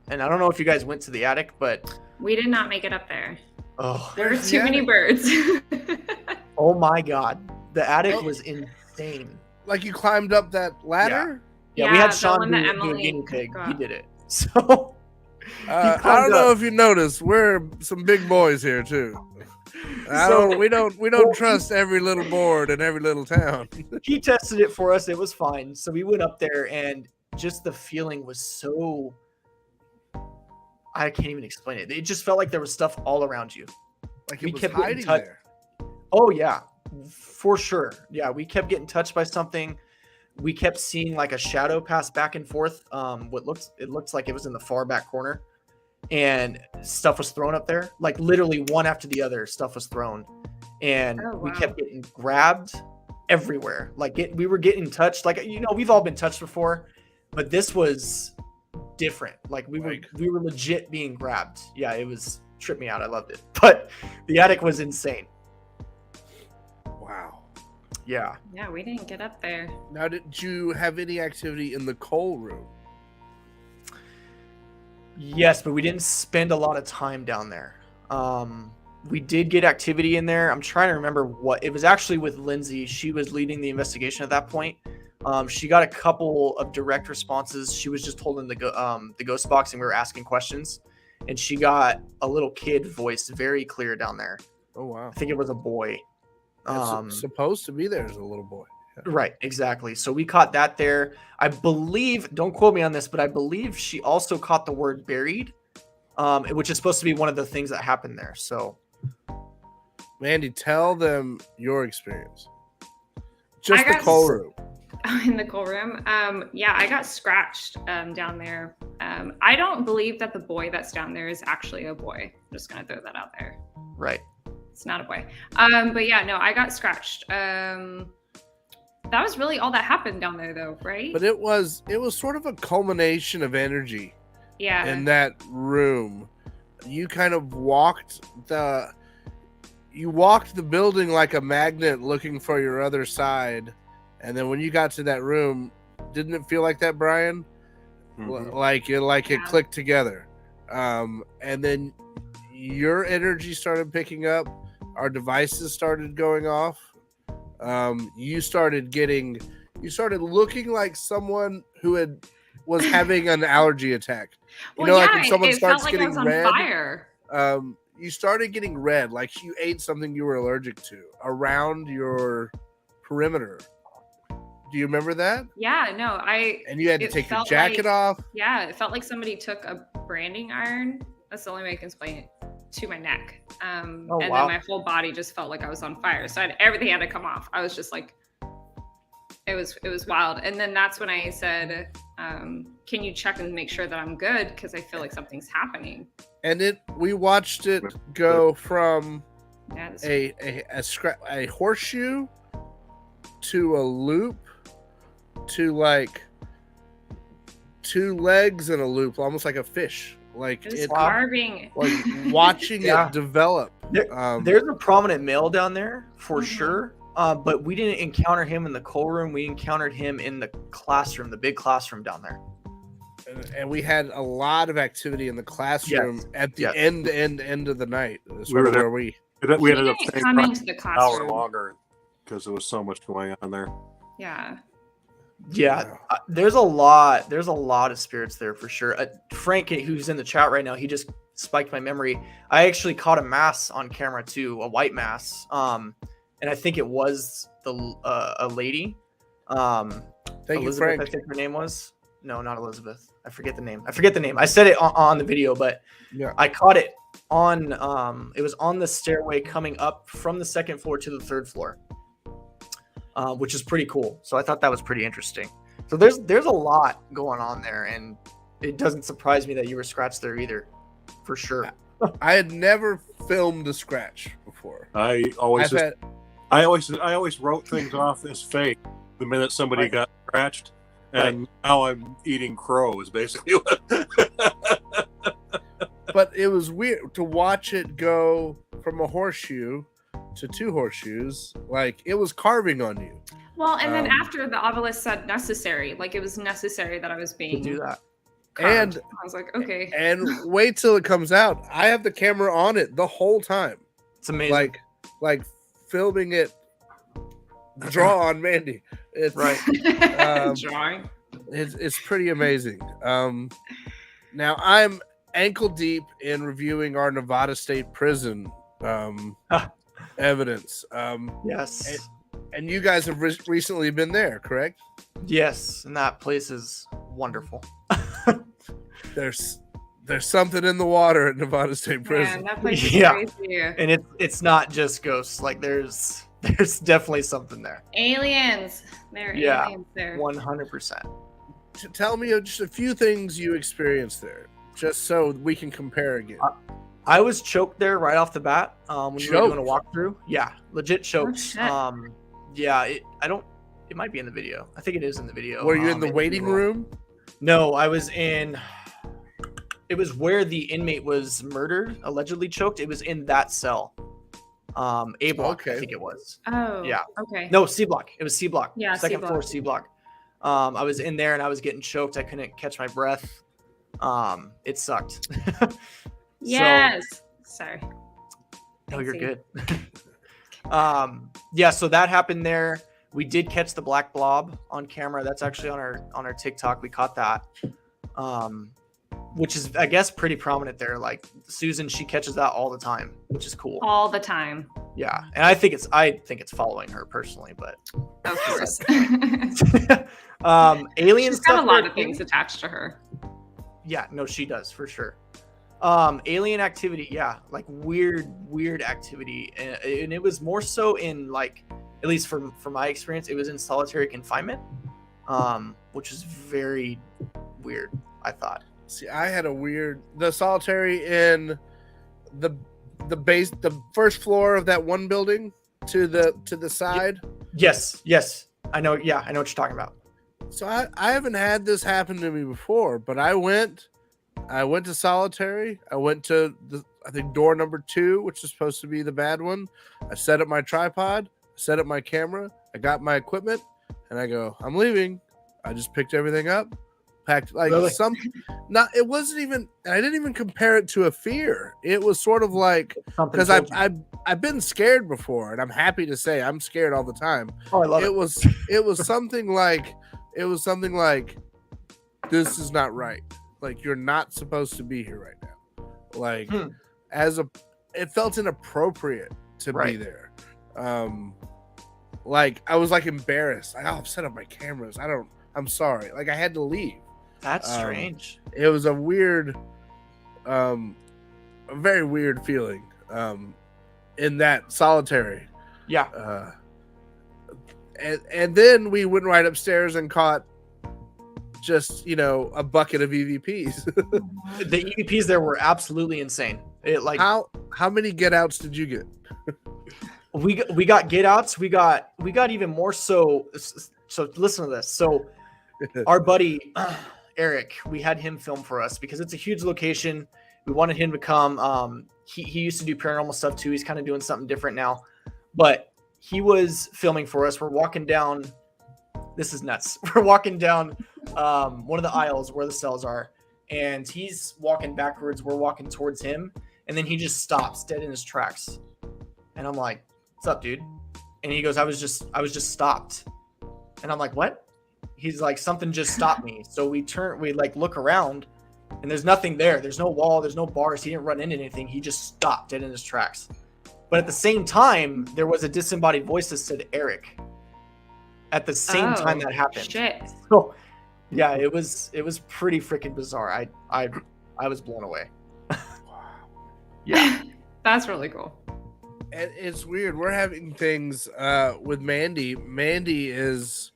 Speaker 3: And I don't know if you guys went to the attic, but
Speaker 4: We did not make it up there.
Speaker 3: oh
Speaker 4: There were
Speaker 2: Where's
Speaker 4: too
Speaker 2: the
Speaker 4: many
Speaker 2: attic?
Speaker 3: oh my God, the attic was insane.
Speaker 2: Like you climbed up that ladder?
Speaker 3: Yeah, we
Speaker 4: Yeah,
Speaker 3: had
Speaker 4: the
Speaker 3: Sean
Speaker 4: one
Speaker 3: do
Speaker 4: that
Speaker 3: a
Speaker 4: Emily
Speaker 3: guinea pig.
Speaker 4: got.
Speaker 3: He did it. So
Speaker 2: I
Speaker 3: climbed
Speaker 2: don't know
Speaker 3: up.
Speaker 2: if you noticed, we're some big boys here too.
Speaker 3: So-
Speaker 2: We don't trust every little board in every little town.
Speaker 3: he tested it for us. It was fine. So we went up there, and just the feeling was so, I can't even explain it. It just felt like there was stuff all around you.
Speaker 2: Like
Speaker 3: We
Speaker 2: it was
Speaker 3: kept getting
Speaker 2: hiding
Speaker 3: touched.
Speaker 2: there.
Speaker 3: Oh yeah, for sure. Yeah, we kept getting touched by something. We kept seeing like a shadow pass back and forth. It looks like it was in the far back corner, and stuff was thrown up there. Like literally one after the other, stuff was thrown, and
Speaker 4: Oh,
Speaker 3: we
Speaker 4: wow.
Speaker 3: kept getting grabbed everywhere. Like we were getting touched. Like we've all been touched before, but this was different. Like we were legit being grabbed. Yeah, it was tripped me out. I loved it. But the attic was insane.
Speaker 2: Wow.
Speaker 3: Yeah.
Speaker 4: Yeah, we didn't get up there.
Speaker 2: Now, did you have any activity in the coal room?
Speaker 3: Yes, but we didn't spend a lot of time down there. We did get activity in there. I'm trying to remember what it was actually with Lindsay. She was leading the investigation at that point. She got a couple of direct responses. She was just holding the ghost box and we were asking questions, and she got a little kid voice very clear down there.
Speaker 2: Oh wow!
Speaker 3: I think it was a boy.
Speaker 2: It's supposed to be there as a little boy. Yeah.
Speaker 3: Right, exactly. So we caught that there. I believe, don't quote me on this, but I believe she also caught the word buried, which is supposed to be one of the things that happened there. So,
Speaker 2: Mandy, tell them your experience. Just the
Speaker 4: got
Speaker 2: coal room.
Speaker 4: In the coal room. Yeah, I got scratched down there. I don't believe that the boy that's down there is actually a boy. I'm just gonna throw that out there.
Speaker 3: right.
Speaker 4: It's not a boy. But yeah, no, I got scratched. That was really all that happened down there, though, right?
Speaker 2: But it was sort of a culmination of energy
Speaker 4: Yeah.
Speaker 2: in that room. You kind of walked the building like a magnet looking for your other side. And then when you got to that room, didn't it feel like that, Brian?
Speaker 5: Mhm.
Speaker 2: Like it
Speaker 4: Yeah.
Speaker 2: clicked together. And then your energy started picking up. Our devices started going off. You started looking like someone who was having an allergy attack. You know, like when someone
Speaker 4: it
Speaker 2: starts
Speaker 4: felt like I
Speaker 2: getting
Speaker 4: was on
Speaker 2: red.
Speaker 4: fire.
Speaker 2: You started getting red, like you ate something you were allergic to around your perimeter. Do you remember that?
Speaker 4: Yeah, no,
Speaker 2: And you had to
Speaker 4: It
Speaker 2: take your
Speaker 4: felt
Speaker 2: jacket
Speaker 4: like-
Speaker 2: off.
Speaker 4: yeah, it felt like somebody took a branding iron. That's the only way I can explain it, to my neck.
Speaker 3: Oh,
Speaker 4: And
Speaker 3: wow.
Speaker 4: then my whole body just felt like I was on fire. So everything had to come off. I was just like, it was wild. And then that's when I said, can you check and make sure that I'm good? Because I feel like something's happening.
Speaker 2: And we watched it go from
Speaker 4: Yeah, this-
Speaker 2: a horseshoe to a loop to like 2 legs and a loop, almost like a fish. Like
Speaker 4: it was
Speaker 2: it,
Speaker 4: carving.
Speaker 2: like watching
Speaker 3: Yeah.
Speaker 2: it develop.
Speaker 3: There's a prominent male down there for
Speaker 4: Mhm.
Speaker 3: sure. But we didn't encounter him in the coal room. We encountered him in the classroom, the big classroom down there.
Speaker 2: and we had a lot of activity in the classroom
Speaker 3: Yes.
Speaker 2: at the
Speaker 3: Yes.
Speaker 2: end of the night. That's
Speaker 5: We were
Speaker 2: sort of
Speaker 5: there.
Speaker 2: where we
Speaker 5: We ended up
Speaker 4: He didn't
Speaker 5: staying
Speaker 4: come
Speaker 5: probably
Speaker 4: into the
Speaker 5: an hour
Speaker 4: classroom.
Speaker 5: longer because there was so much going on there.
Speaker 4: Yeah.
Speaker 3: Yeah, there's a lot of spirits there for sure. Frank, who's in the chat right now, he just spiked my memory. I actually caught a mass on camera too, a white mass. And I think it was a lady.
Speaker 2: Thank you,
Speaker 3: Elizabeth,
Speaker 2: Frank.
Speaker 3: I think her name was. No, not Elizabeth. I forget the name. I said it on the video, but
Speaker 2: Yeah.
Speaker 3: I caught it on. It was on the stairway coming up from the second floor to the third floor, which is pretty cool. So I thought that was pretty interesting. So there's a lot going on there, and it doesn't surprise me that you were scratched there either, for sure.
Speaker 2: I had never filmed a scratch before.
Speaker 5: I always
Speaker 2: I've had,
Speaker 5: I always wrote things off as fake the minute somebody
Speaker 3: Right.
Speaker 5: got scratched, and now I'm eating crow is basically what.
Speaker 2: but it was weird to watch it go from a horseshoe to 2 horseshoes. Like it was carving on you.
Speaker 4: Well, and then
Speaker 2: Um,
Speaker 4: after the obelisk said necessary, like it was necessary that I was
Speaker 3: To
Speaker 4: being
Speaker 3: do that.
Speaker 2: And
Speaker 4: carved. I was like, okay.
Speaker 2: and wait till it comes out. I have the camera on it the whole time.
Speaker 3: It's amazing.
Speaker 2: Like filming it draw on Mandy. It's
Speaker 3: Right.
Speaker 4: Drawing.
Speaker 2: it's pretty amazing. Now I'm ankle deep in reviewing our Nevada State Prison evidence.
Speaker 3: Yes.
Speaker 2: And you guys have recently been there, correct?
Speaker 3: Yes, and that place is wonderful.
Speaker 2: There's something in the water at Nevada State Prison.
Speaker 4: Man, that place is
Speaker 3: Yeah.
Speaker 4: crazy.
Speaker 3: And it's not just ghosts. Like there's definitely something there.
Speaker 4: Aliens. There are
Speaker 3: Yeah.
Speaker 4: aliens there.
Speaker 3: 100%.
Speaker 2: Tell me just a few things you experienced there, just so we can compare again.
Speaker 3: I was choked there right off the bat when we were doing a walkthrough. Yeah, legit choked.
Speaker 4: shit.
Speaker 3: Yeah, it might be in the video. I think it is in the video.
Speaker 2: Were you in the
Speaker 3: in
Speaker 2: waiting
Speaker 3: B-roll.
Speaker 2: room?
Speaker 3: No, I was in. It was where the inmate was murdered, allegedly choked. It was in that cell. A block, I
Speaker 2: Okay.
Speaker 3: think it was.
Speaker 4: Oh.
Speaker 3: Yeah.
Speaker 4: Okay.
Speaker 3: No, C block. It was C block.
Speaker 4: Yeah,
Speaker 3: Second
Speaker 4: C
Speaker 3: floor
Speaker 4: block.
Speaker 3: C block. I was in there and I was getting choked. I couldn't catch my breath. It sucked.
Speaker 4: Yes. Sorry.
Speaker 3: No, you're
Speaker 4: Fancy.
Speaker 3: good. Yeah, so that happened there. We did catch the black blob on camera. That's actually on our TikTok. We caught that. Which is, I guess, pretty prominent there. Like Susan, she catches that all the time, which is cool.
Speaker 4: All the time.
Speaker 3: Yeah, and I think it's following her personally, but
Speaker 4: Of course.
Speaker 3: alien
Speaker 4: She's
Speaker 3: stuff
Speaker 4: got a lot
Speaker 3: there,
Speaker 4: of things attached to her.
Speaker 3: Yeah, no, she does for sure. Alien activity, yeah, like weird activity, and it was more so in, like, at least from my experience, it was in solitary confinement, which is very weird, I thought.
Speaker 2: See, I had the solitary in the first floor of that one building to the side.
Speaker 3: Yes, I know. Yeah, I know what you're talking about.
Speaker 2: So I haven't had this happen to me before, but I went to solitary. I went to I think door number 2, which is supposed to be the bad one. I set up my tripod, set up my camera, I got my equipment, and I go, I'm leaving. I just picked everything up, packed like
Speaker 3: Really?
Speaker 2: it wasn't even, I didn't even compare it to a fear. It was sort of like,
Speaker 3: Something
Speaker 2: because
Speaker 3: told you.
Speaker 2: I've been scared before, and I'm happy to say I'm scared all the time.
Speaker 3: Oh, I love it.
Speaker 2: It was something like this is not right. Like, you're not supposed to be here right now. Like, it felt inappropriate to be
Speaker 3: Right.
Speaker 2: there. Like, I was like embarrassed. Like, oh, I've set up my cameras. I'm sorry. Like, I had to leave.
Speaker 3: That's strange.
Speaker 2: It was a weird, a very weird feeling. In that solitary.
Speaker 3: Yeah.
Speaker 2: And then we went right upstairs and caught just, a bucket of EVPs.
Speaker 3: The EVPs there were absolutely insane. It, like,
Speaker 2: how many get outs did you get?
Speaker 3: we got get outs. We got even more so. So listen to this. So our buddy Eric, we had him film for us because it's a huge location. We wanted him to come. He used to do paranormal stuff too. He's kind of doing something different now, but he was filming for us. We're walking down. This is nuts. We're walking down one of the aisles where the cells are, and he's walking backwards. We're walking towards him, and then he just stops dead in his tracks. And I'm like, "What's up, dude?" And he goes, I was just stopped." And I'm like, "What?" He's like, "Something just stopped me." So we like look around, and there's nothing there. There's no wall. There's no bars. He didn't run into anything. He just stopped dead in his tracks. But at the same time, there was a disembodied voice that said Eric. At the same time that happened.
Speaker 4: Shit.
Speaker 3: So, yeah, it was pretty freaking bizarre. I was blown away. Yeah.
Speaker 4: That's really cool.
Speaker 2: And it's weird. We're having things with Mandy. Mandy is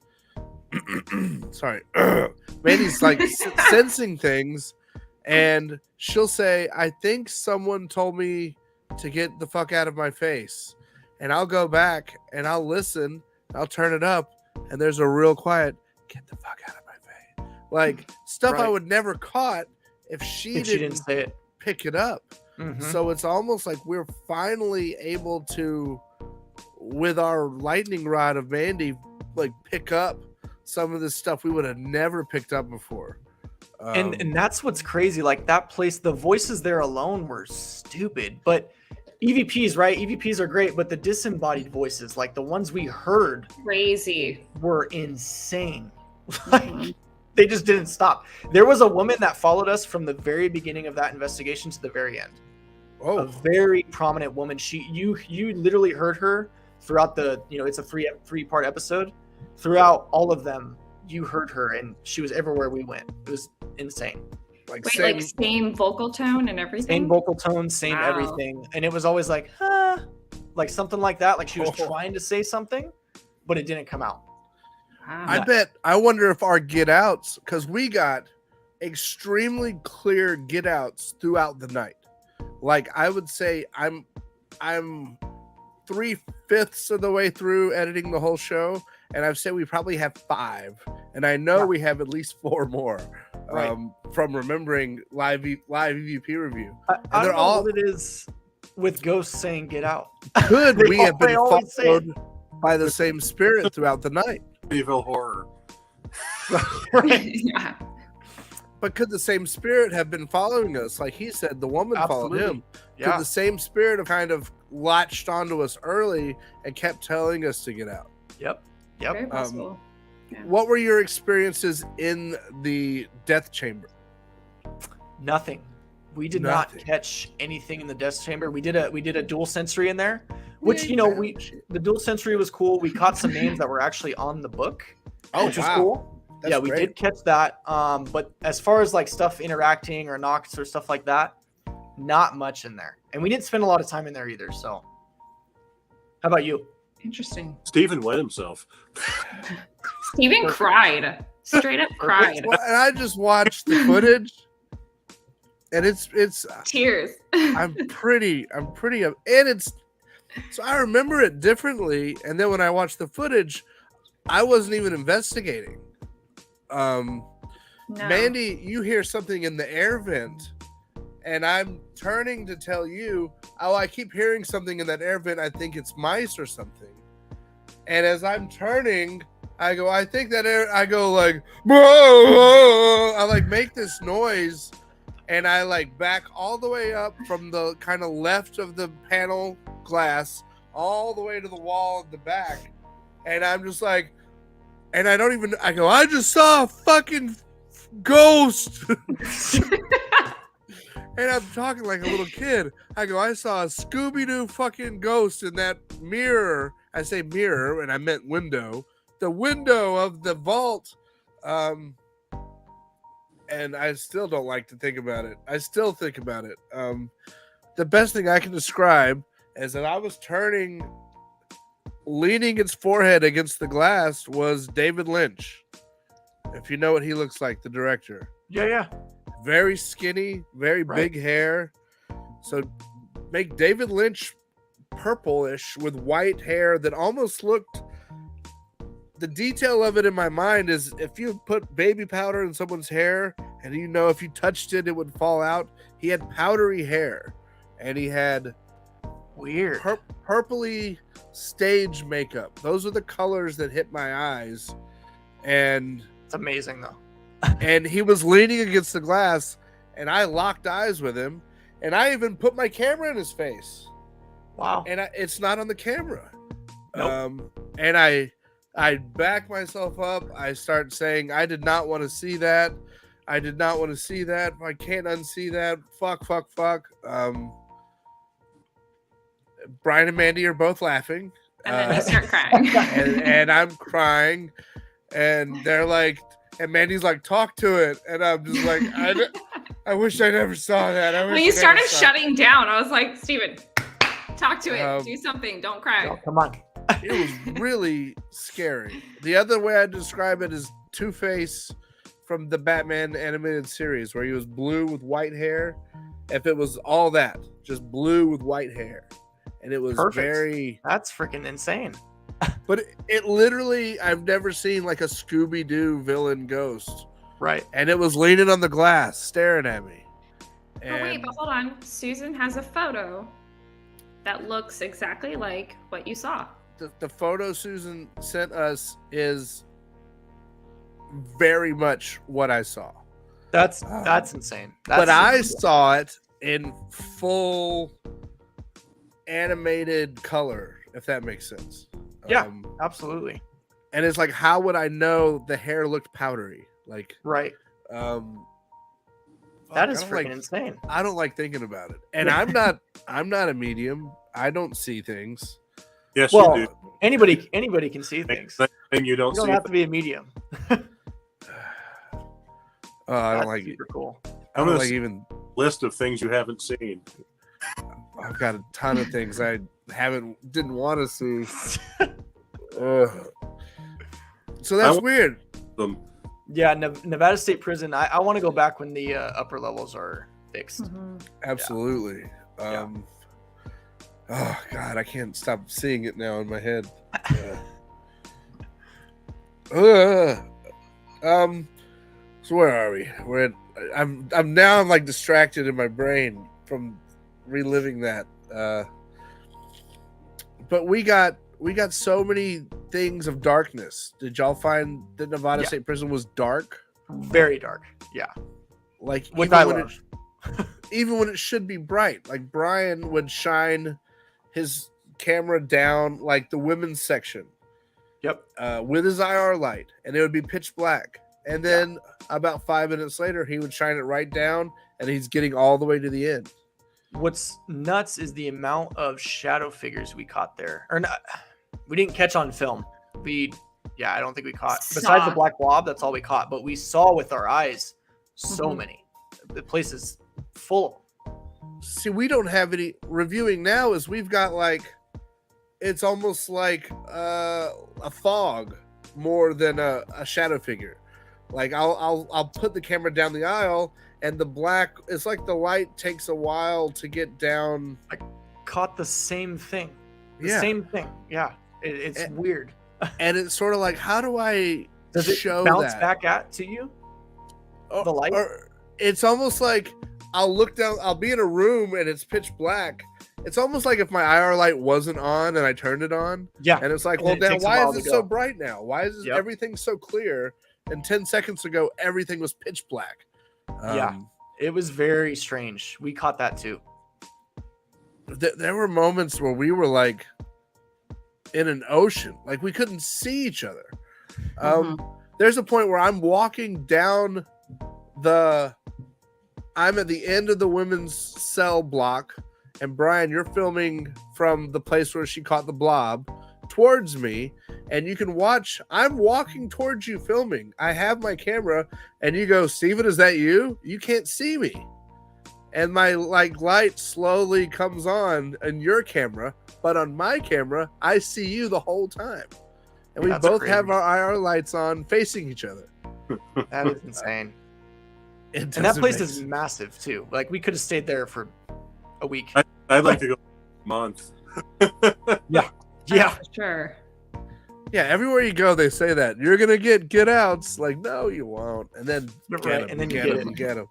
Speaker 2: sorry. Mandy's like sensing things, and she'll say, I think someone told me to get the fuck out of my face. And I'll go back and I'll listen, I'll turn it up, and there's a real quiet, get the fuck out of my face. Like, stuff I
Speaker 3: Right.
Speaker 2: would never caught if she didn't
Speaker 3: say it.
Speaker 2: pick it up.
Speaker 3: Mhm.
Speaker 2: So it's almost like we're finally able to, with our lightning rod of Mandy, like, pick up some of this stuff we would have never picked up before.
Speaker 3: And that's what's crazy. Like, that place, the voices there alone were stupid. But EVPs, right? EVPs are great, but the disembodied voices, like the ones we heard,
Speaker 4: Crazy.
Speaker 3: were insane. Like, they just didn't stop. There was a woman that followed us from the very beginning of that investigation to the very end. A very prominent woman. You literally heard her throughout the, it's a three-part episode. Throughout all of them, you heard her, and she was everywhere we went. It was insane.
Speaker 2: like,
Speaker 4: Wait, same vocal tone and everything?
Speaker 3: Same vocal tone, same
Speaker 4: Wow.
Speaker 3: everything. And it was always like, like something like that. Like she was trying to say something, but it didn't come out.
Speaker 4: Wow.
Speaker 2: I wonder if our get outs, because we got extremely clear get outs throughout the night. Like, I would say I'm 3/5 of the way through editing the whole show, and I've said we probably have 5, and I know we have at least 4 more from remembering live EVP review.
Speaker 3: I don't know what it is with ghosts saying "get out."
Speaker 2: Could we have been
Speaker 3: always say it.
Speaker 2: followed by the same spirit throughout the night?
Speaker 5: Evil horror.
Speaker 3: Right.
Speaker 4: Yeah.
Speaker 2: But could the same spirit have been following us? Like he said, the woman followed him.
Speaker 3: Yeah.
Speaker 2: Could the same spirit have kind of latched onto us early and kept telling us to get out?
Speaker 3: Yep.
Speaker 4: Very possible. Yeah.
Speaker 2: What were your experiences in the death chamber?
Speaker 3: Nothing. We did
Speaker 2: Nothing.
Speaker 3: not catch anything in the death chamber. We did a dual sensory in there, which the dual sensory was cool. We caught some names that were actually on the book, which was cool.
Speaker 2: That's
Speaker 3: yeah, we
Speaker 2: great.
Speaker 3: did catch that. But as far as like stuff interacting or knocks or stuff like that, not much in there. And we didn't spend a lot of time in there either. So, how about you?
Speaker 4: Interesting.
Speaker 5: Stephen wet himself.
Speaker 4: Steven cried. Straight up cried.
Speaker 2: Well, and I just watched the footage, and it's
Speaker 4: Tears.
Speaker 2: I'm pretty and it's so I remember it differently. And then when I watched the footage, I wasn't even investigating.
Speaker 4: No.
Speaker 2: Mandy, you hear something in the air vent, and I'm turning to tell you, oh, I keep hearing something in that air vent. I think it's mice or something. And as I'm turning, I go, I think that air. I go like, whoa! I like make this noise, and I like back all the way up from the kind of left of the panel glass all the way to the wall at the back, and I'm just like. And I don't even, I go, I just saw a fucking ghost. And I'm talking like a little kid. I go, I saw a Scooby-Doo fucking ghost in that mirror. I say mirror, and I meant window. The window of the vault. And I still don't like to think about it. I still think about it. The best thing I can describe is that I was leaning its forehead against the glass was David Lynch. If you know what he looks like, the director.
Speaker 3: Yeah.
Speaker 2: Very skinny, very big hair. So make David Lynch purplish with white hair that almost looked. The detail of it in my mind is if you put baby powder in someone's hair and if you touched it, it would fall out. He had powdery hair and he had
Speaker 3: weird
Speaker 2: purpley stage makeup. Those are the colors that hit my eyes, and
Speaker 3: it's amazing though.
Speaker 2: And he was leaning against the glass, and I locked eyes with him, and I even put my camera in his face.
Speaker 3: Wow!
Speaker 2: And it's not on the camera.
Speaker 3: Nope.
Speaker 2: And I back myself up. I start saying, I did not want to see that. I did not want to see that. I can't unsee that. Fuck. Brian and Mandy are both laughing.
Speaker 4: And then you start crying.
Speaker 2: and I'm crying. And they're like, and Mandy's like, talk to it. And I'm just like, I wish I never saw that.
Speaker 4: When you started shutting down, I was like, Steven, talk to it. Do something. Don't cry.
Speaker 3: Oh, come on.
Speaker 2: It was really scary. The other way I describe it is Two-Face from the Batman animated series, where he was blue with white hair. If it was all that, just blue with white hair. And it was
Speaker 3: perfect. That's freaking insane.
Speaker 2: But it literally, I've never seen like a Scooby-Doo villain ghost.
Speaker 3: Right.
Speaker 2: And it was leaning on the glass, staring at me.
Speaker 4: But hold on. Susan has a photo that looks exactly like what you saw.
Speaker 2: The photo Susan sent us is very much what I saw.
Speaker 3: That's insane.
Speaker 2: But I saw it in full animated color, if that makes sense.
Speaker 3: Yeah, absolutely.
Speaker 2: And it's like, how would I know the hair looked powdery? Like,
Speaker 3: right. That is freaking insane.
Speaker 2: I don't like thinking about it. And I'm not a medium. I don't see things.
Speaker 5: Yes, you do.
Speaker 3: Anybody can see things.
Speaker 5: And you don't
Speaker 3: have to be a medium.
Speaker 2: I don't like
Speaker 3: super cool.
Speaker 2: I don't like even
Speaker 5: list of things you haven't seen.
Speaker 2: I've got a ton of things I didn't want to see. So that's weird.
Speaker 3: Yeah, Nevada State Prison. I want to go back when the upper levels are fixed.
Speaker 4: Mm-hmm.
Speaker 2: Absolutely. Yeah. Oh God, I can't stop seeing it now in my head. So where are we? I'm like distracted in my brain from reliving that. But we got so many things of darkness. Did y'all find that Nevada State Prison was dark?
Speaker 3: Very dark. Yeah.
Speaker 2: Like
Speaker 3: Which I
Speaker 2: even when
Speaker 3: love.
Speaker 2: even when it should be bright. Like Brian would shine his camera down like the women's section
Speaker 3: Yep.
Speaker 2: with his IR light, and it would be pitch black. And then about 5 minutes later, he would shine it right down, and he's getting all the way to the end.
Speaker 3: What's nuts is the amount of shadow figures we caught there. Or not, we didn't catch on film. I don't think we caught. Besides the black blob, that's all we caught. But we saw with our eyes so many. The place is full.
Speaker 2: See, we don't have any reviewing now. Is we've got like, it's almost like a fog more than a shadow figure. Like I'll put the camera down the aisle, and the black, it's like the light takes a while to get down.
Speaker 3: I caught the same thing.
Speaker 2: Yeah.
Speaker 3: Same thing. Yeah. It's weird.
Speaker 2: And it's sort of like, how do I
Speaker 3: Does it
Speaker 2: show
Speaker 3: bounce
Speaker 2: that?
Speaker 3: back to you? The light?
Speaker 2: Or it's almost like I'll look down, I'll be in a room and it's pitch black. It's almost like if my IR light wasn't on and I turned it on.
Speaker 3: Yeah.
Speaker 2: And it's like,
Speaker 3: And
Speaker 2: well,
Speaker 3: it
Speaker 2: now
Speaker 3: takes a
Speaker 2: why
Speaker 3: while
Speaker 2: is it
Speaker 3: to
Speaker 2: so
Speaker 3: go.
Speaker 2: bright now? Why is everything so clear? And 10 seconds ago, everything was pitch black.
Speaker 3: It was very strange. We caught that too.
Speaker 2: There were moments where we were like in an ocean, like we couldn't see each other. There's a point where I'm walking down I'm at the end of the women's cell block, and Brian, you're filming from the place where she caught the blob towards me, and you can watch. I'm walking towards you filming. I have my camera, and you go, Steven, is that you? You can't see me. And my light slowly comes on your camera, but on my camera, I see you the whole time. And we both have our IR lights on facing each other.
Speaker 3: That is insane. And that place is massive too. Like we could have stayed there for a week.
Speaker 5: I'd like to go a month.
Speaker 3: Yeah.
Speaker 4: For sure.
Speaker 2: Yeah, everywhere you go, they say that you're gonna get outs. Like, no, you won't. And then
Speaker 3: Right,
Speaker 2: get 'em,
Speaker 3: and then
Speaker 2: you
Speaker 3: you
Speaker 2: get them.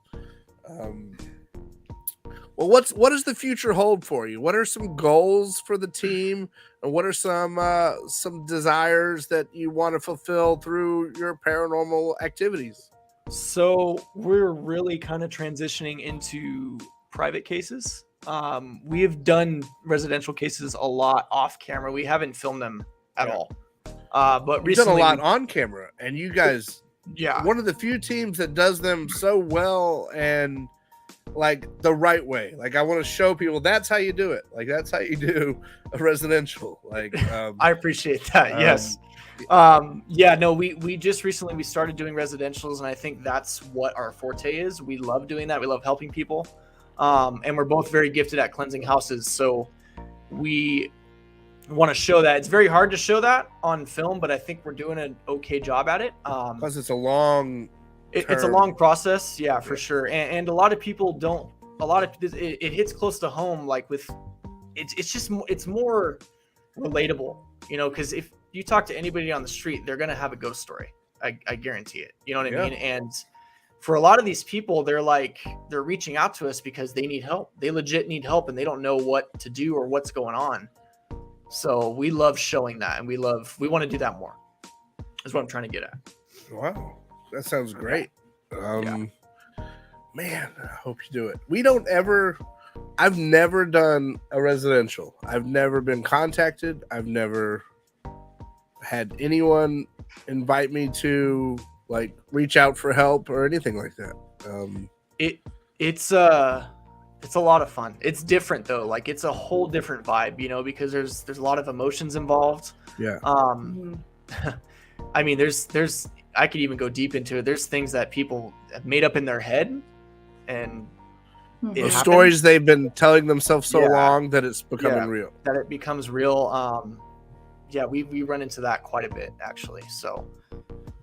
Speaker 2: Well, what does the future hold for you? What are some goals for the team, and what are some desires that you want to fulfill through your paranormal activities?
Speaker 3: So we're really kind of transitioning into private cases. We have done residential cases a lot off camera. We haven't filmed them at all. But
Speaker 2: We've done a
Speaker 3: recently,
Speaker 2: lot on camera, and you guys, one of the few teams that does them so well and like the right way. Like I want to show people that's how you do it. Like that's how you do a residential. Like
Speaker 3: I appreciate that. Yes. We just recently started doing residentials, and I think that's what our forte is. We love doing that. We love helping people. And we're both very gifted at cleansing houses. So we want to show that. It's very hard to show that on film, but I think we're doing an okay job at it.
Speaker 2: Plus it's a long
Speaker 3: it's a long process. Yeah, for sure. And a lot of people don't, it hits close to home. Like with, it's more relatable, because if you talk to anybody on the street, they're going to have a ghost story. I guarantee it. You know what I mean? And for a lot of these people, they're reaching out to us because they need help. They legit need help, and they don't know what to do or what's going on. So we love showing that, and we want to do that more, is what I'm trying to get at.
Speaker 2: Wow. That sounds great. Man, I hope you do it. I've never done a residential. I've never been contacted. I've never had anyone invite me to reach out for help or anything like that.
Speaker 3: It's a lot of fun. It's different though. Like it's a whole different vibe, because there's a lot of emotions involved.
Speaker 2: Yeah.
Speaker 3: I mean, there's I could even go deep into it. There's things that people have made up in their head, and
Speaker 2: the stories they've been telling themselves so long that it's becoming real.
Speaker 3: That it becomes real. We run into that quite a bit actually. So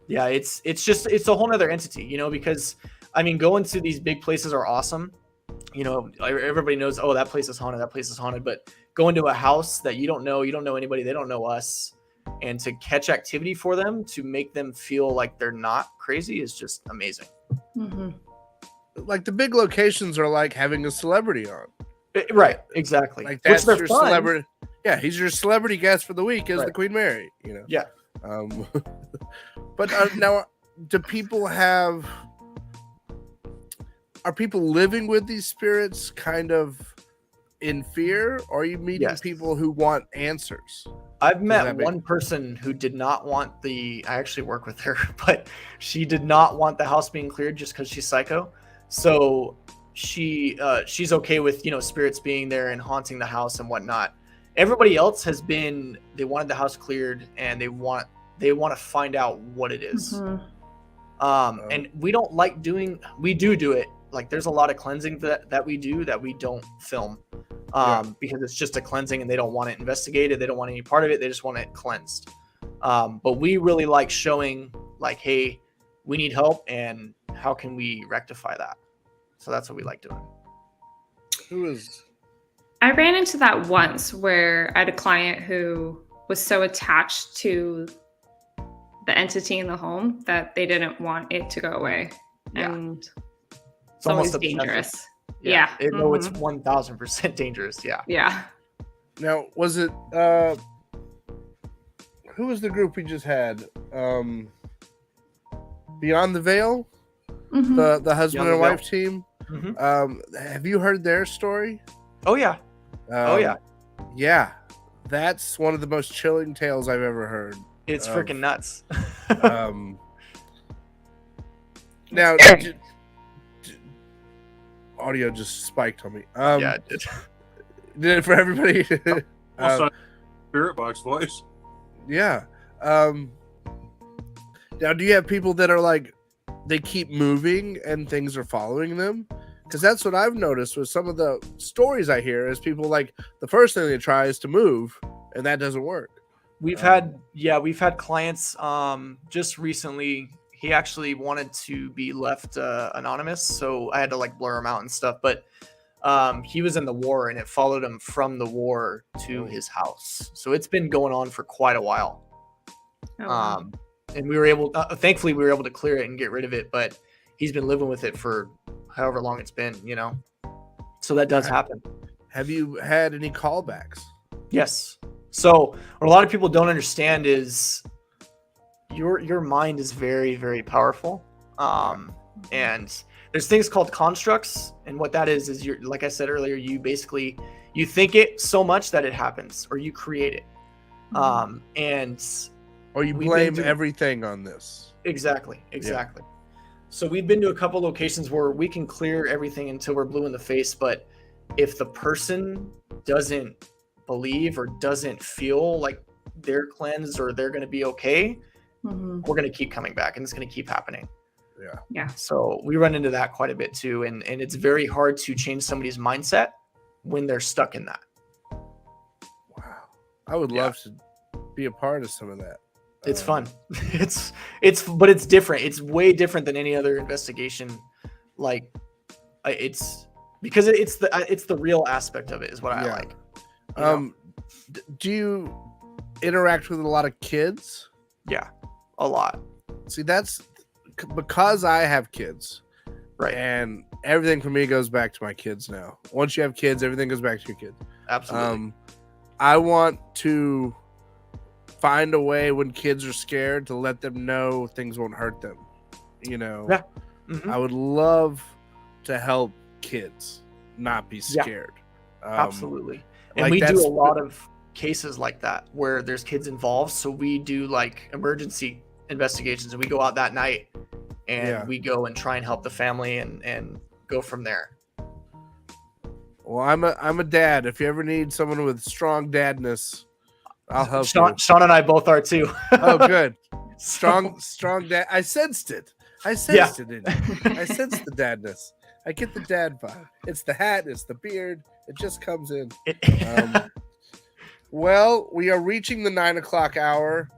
Speaker 3: yeah, it's a whole nother entity, because I mean, going to these big places are awesome. Everybody knows, oh, that place is haunted, but going to a house that you don't know anybody, they don't know us, and to catch activity for them, to make them feel like they're not crazy is just amazing.
Speaker 2: Like the big locations are like having a celebrity on.
Speaker 3: Right, exactly.
Speaker 2: Like that's
Speaker 3: your
Speaker 2: fun. Celebrity. Yeah, he's your celebrity guest for the week is the Queen Mary,
Speaker 3: Yeah.
Speaker 2: But now, do people have are people living with these spirits kind of in fear, or are you meeting
Speaker 3: Yes.
Speaker 2: people who want answers?
Speaker 3: I've
Speaker 2: that
Speaker 3: met
Speaker 2: make-
Speaker 3: one person who did not want I actually work with her, but she did not want the house being cleared just because she's psycho. So she's okay with, spirits being there and haunting the house and whatnot. Everybody else they wanted the house cleared and they want to find out what it is. And we don't like we do it. Like there's a lot of cleansing that we do that we don't film. Because it's just a cleansing and they don't want it investigated. They don't want any part of it. They just want it cleansed. But we really like showing like, hey, we need help and how can we rectify that? So that's what we like doing.
Speaker 4: I ran into that once where I had a client who was so attached to the entity in the home that they didn't want it to go away.
Speaker 3: Yeah.
Speaker 4: And
Speaker 3: It's
Speaker 4: always
Speaker 3: almost
Speaker 4: dangerous.
Speaker 3: Yeah.
Speaker 4: Yeah.
Speaker 3: No, it's 1000% dangerous. Yeah.
Speaker 4: Yeah.
Speaker 2: Now, was it who was the group we just had? Beyond the Veil,
Speaker 4: Mhm.
Speaker 2: the husband
Speaker 3: Beyond
Speaker 2: and
Speaker 3: the
Speaker 2: wife team.
Speaker 3: Mhm.
Speaker 2: Have you heard their story?
Speaker 3: Oh yeah. Yeah.
Speaker 2: Yeah, that's one of the most chilling tales I've ever heard.
Speaker 3: It's freaking nuts.
Speaker 2: Now, audio just spiked on me.
Speaker 3: Yeah, it did.
Speaker 2: Did it for everybody?
Speaker 5: Also, spirit box voice.
Speaker 2: Yeah. Now, do you have people that are like, they keep moving and things are following them? Because that's what I've noticed with some of the stories I hear is people like the first thing they try is to move and that doesn't work.
Speaker 3: We've had clients just recently. He actually wanted to be left anonymous, so I had to like blur him out and stuff. But he was in the war, and it followed him from the war to his house. So it's been going on for quite a while.
Speaker 4: Oh, wow.
Speaker 3: And we were able, thankfully, we were able to clear it and get rid of it. But he's been living with it for however long it's been, So that does happen.
Speaker 2: Have you had any callbacks?
Speaker 3: Yes. So what a lot of people don't understand is your mind is very, very powerful. And there's things called constructs. And what that is you're, like I said earlier, you think it so much that it happens or you create it.
Speaker 2: Or you blame everything on this?
Speaker 3: Exactly. So we've been to a couple locations where we can clear everything until we're blue in the face. But if the person doesn't believe or doesn't feel like they're cleansed or they're going to be okay, we're going to keep coming back and it's going to keep happening.
Speaker 4: Yeah.
Speaker 3: So we run into that quite a bit too. And it's very hard to change somebody's mindset when they're stuck in that.
Speaker 2: Wow. I would love to be a part of some of that.
Speaker 3: It's fun. But it's different. It's way different than any other investigation. Like it's because it's the real aspect of it is what I like.
Speaker 2: Do you interact with a lot of kids?
Speaker 3: Yeah, a lot.
Speaker 2: See, that's because I have kids,
Speaker 3: right?
Speaker 2: And everything for me goes back to my kids now. Once you have kids, everything goes back to your kids.
Speaker 3: Absolutely.
Speaker 2: I want to find a way when kids are scared to let them know things won't hurt them.
Speaker 3: Yeah.
Speaker 2: I would love to help kids not be scared.
Speaker 3: Absolutely. And we do a lot of cases like that where there's kids involved. So we do like emergency investigations and we go out that night and we go and try and help the family and go from there.
Speaker 2: Well, I'm a dad. If you ever need someone with strong dadness, I'll help you.
Speaker 3: Sean and I both are too.
Speaker 2: Oh, good. Strong dad. I sensed it. I sensed it in you. I sensed the dadness. I get the dad vibe. It's the hat. It's the beard. It just comes in. Well, we are reaching the 9:00 hour.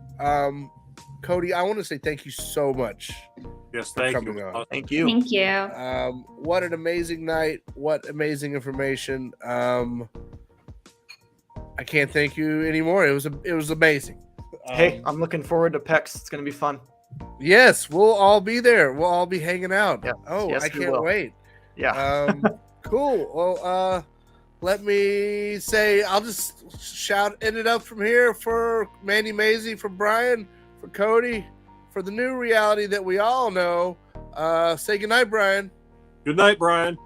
Speaker 2: Cody, I want to say thank you so much.
Speaker 5: Yes, thank you.
Speaker 3: Thank you.
Speaker 4: Thank you.
Speaker 2: What an amazing night. What amazing information. I can't thank you anymore. It was amazing.
Speaker 3: Hey, I'm looking forward to PEX. It's going to be fun.
Speaker 2: Yes, we'll all be there. We'll all be hanging out.
Speaker 3: Yeah.
Speaker 2: Oh,
Speaker 3: yes,
Speaker 2: I can't wait.
Speaker 3: Yeah.
Speaker 2: Cool. Well, let me say, I'll just end it up from here for Mandy Maisie, for Brian, for Cody, for the new reality that we all know. Say goodnight, Brian.
Speaker 5: Good night, Brian.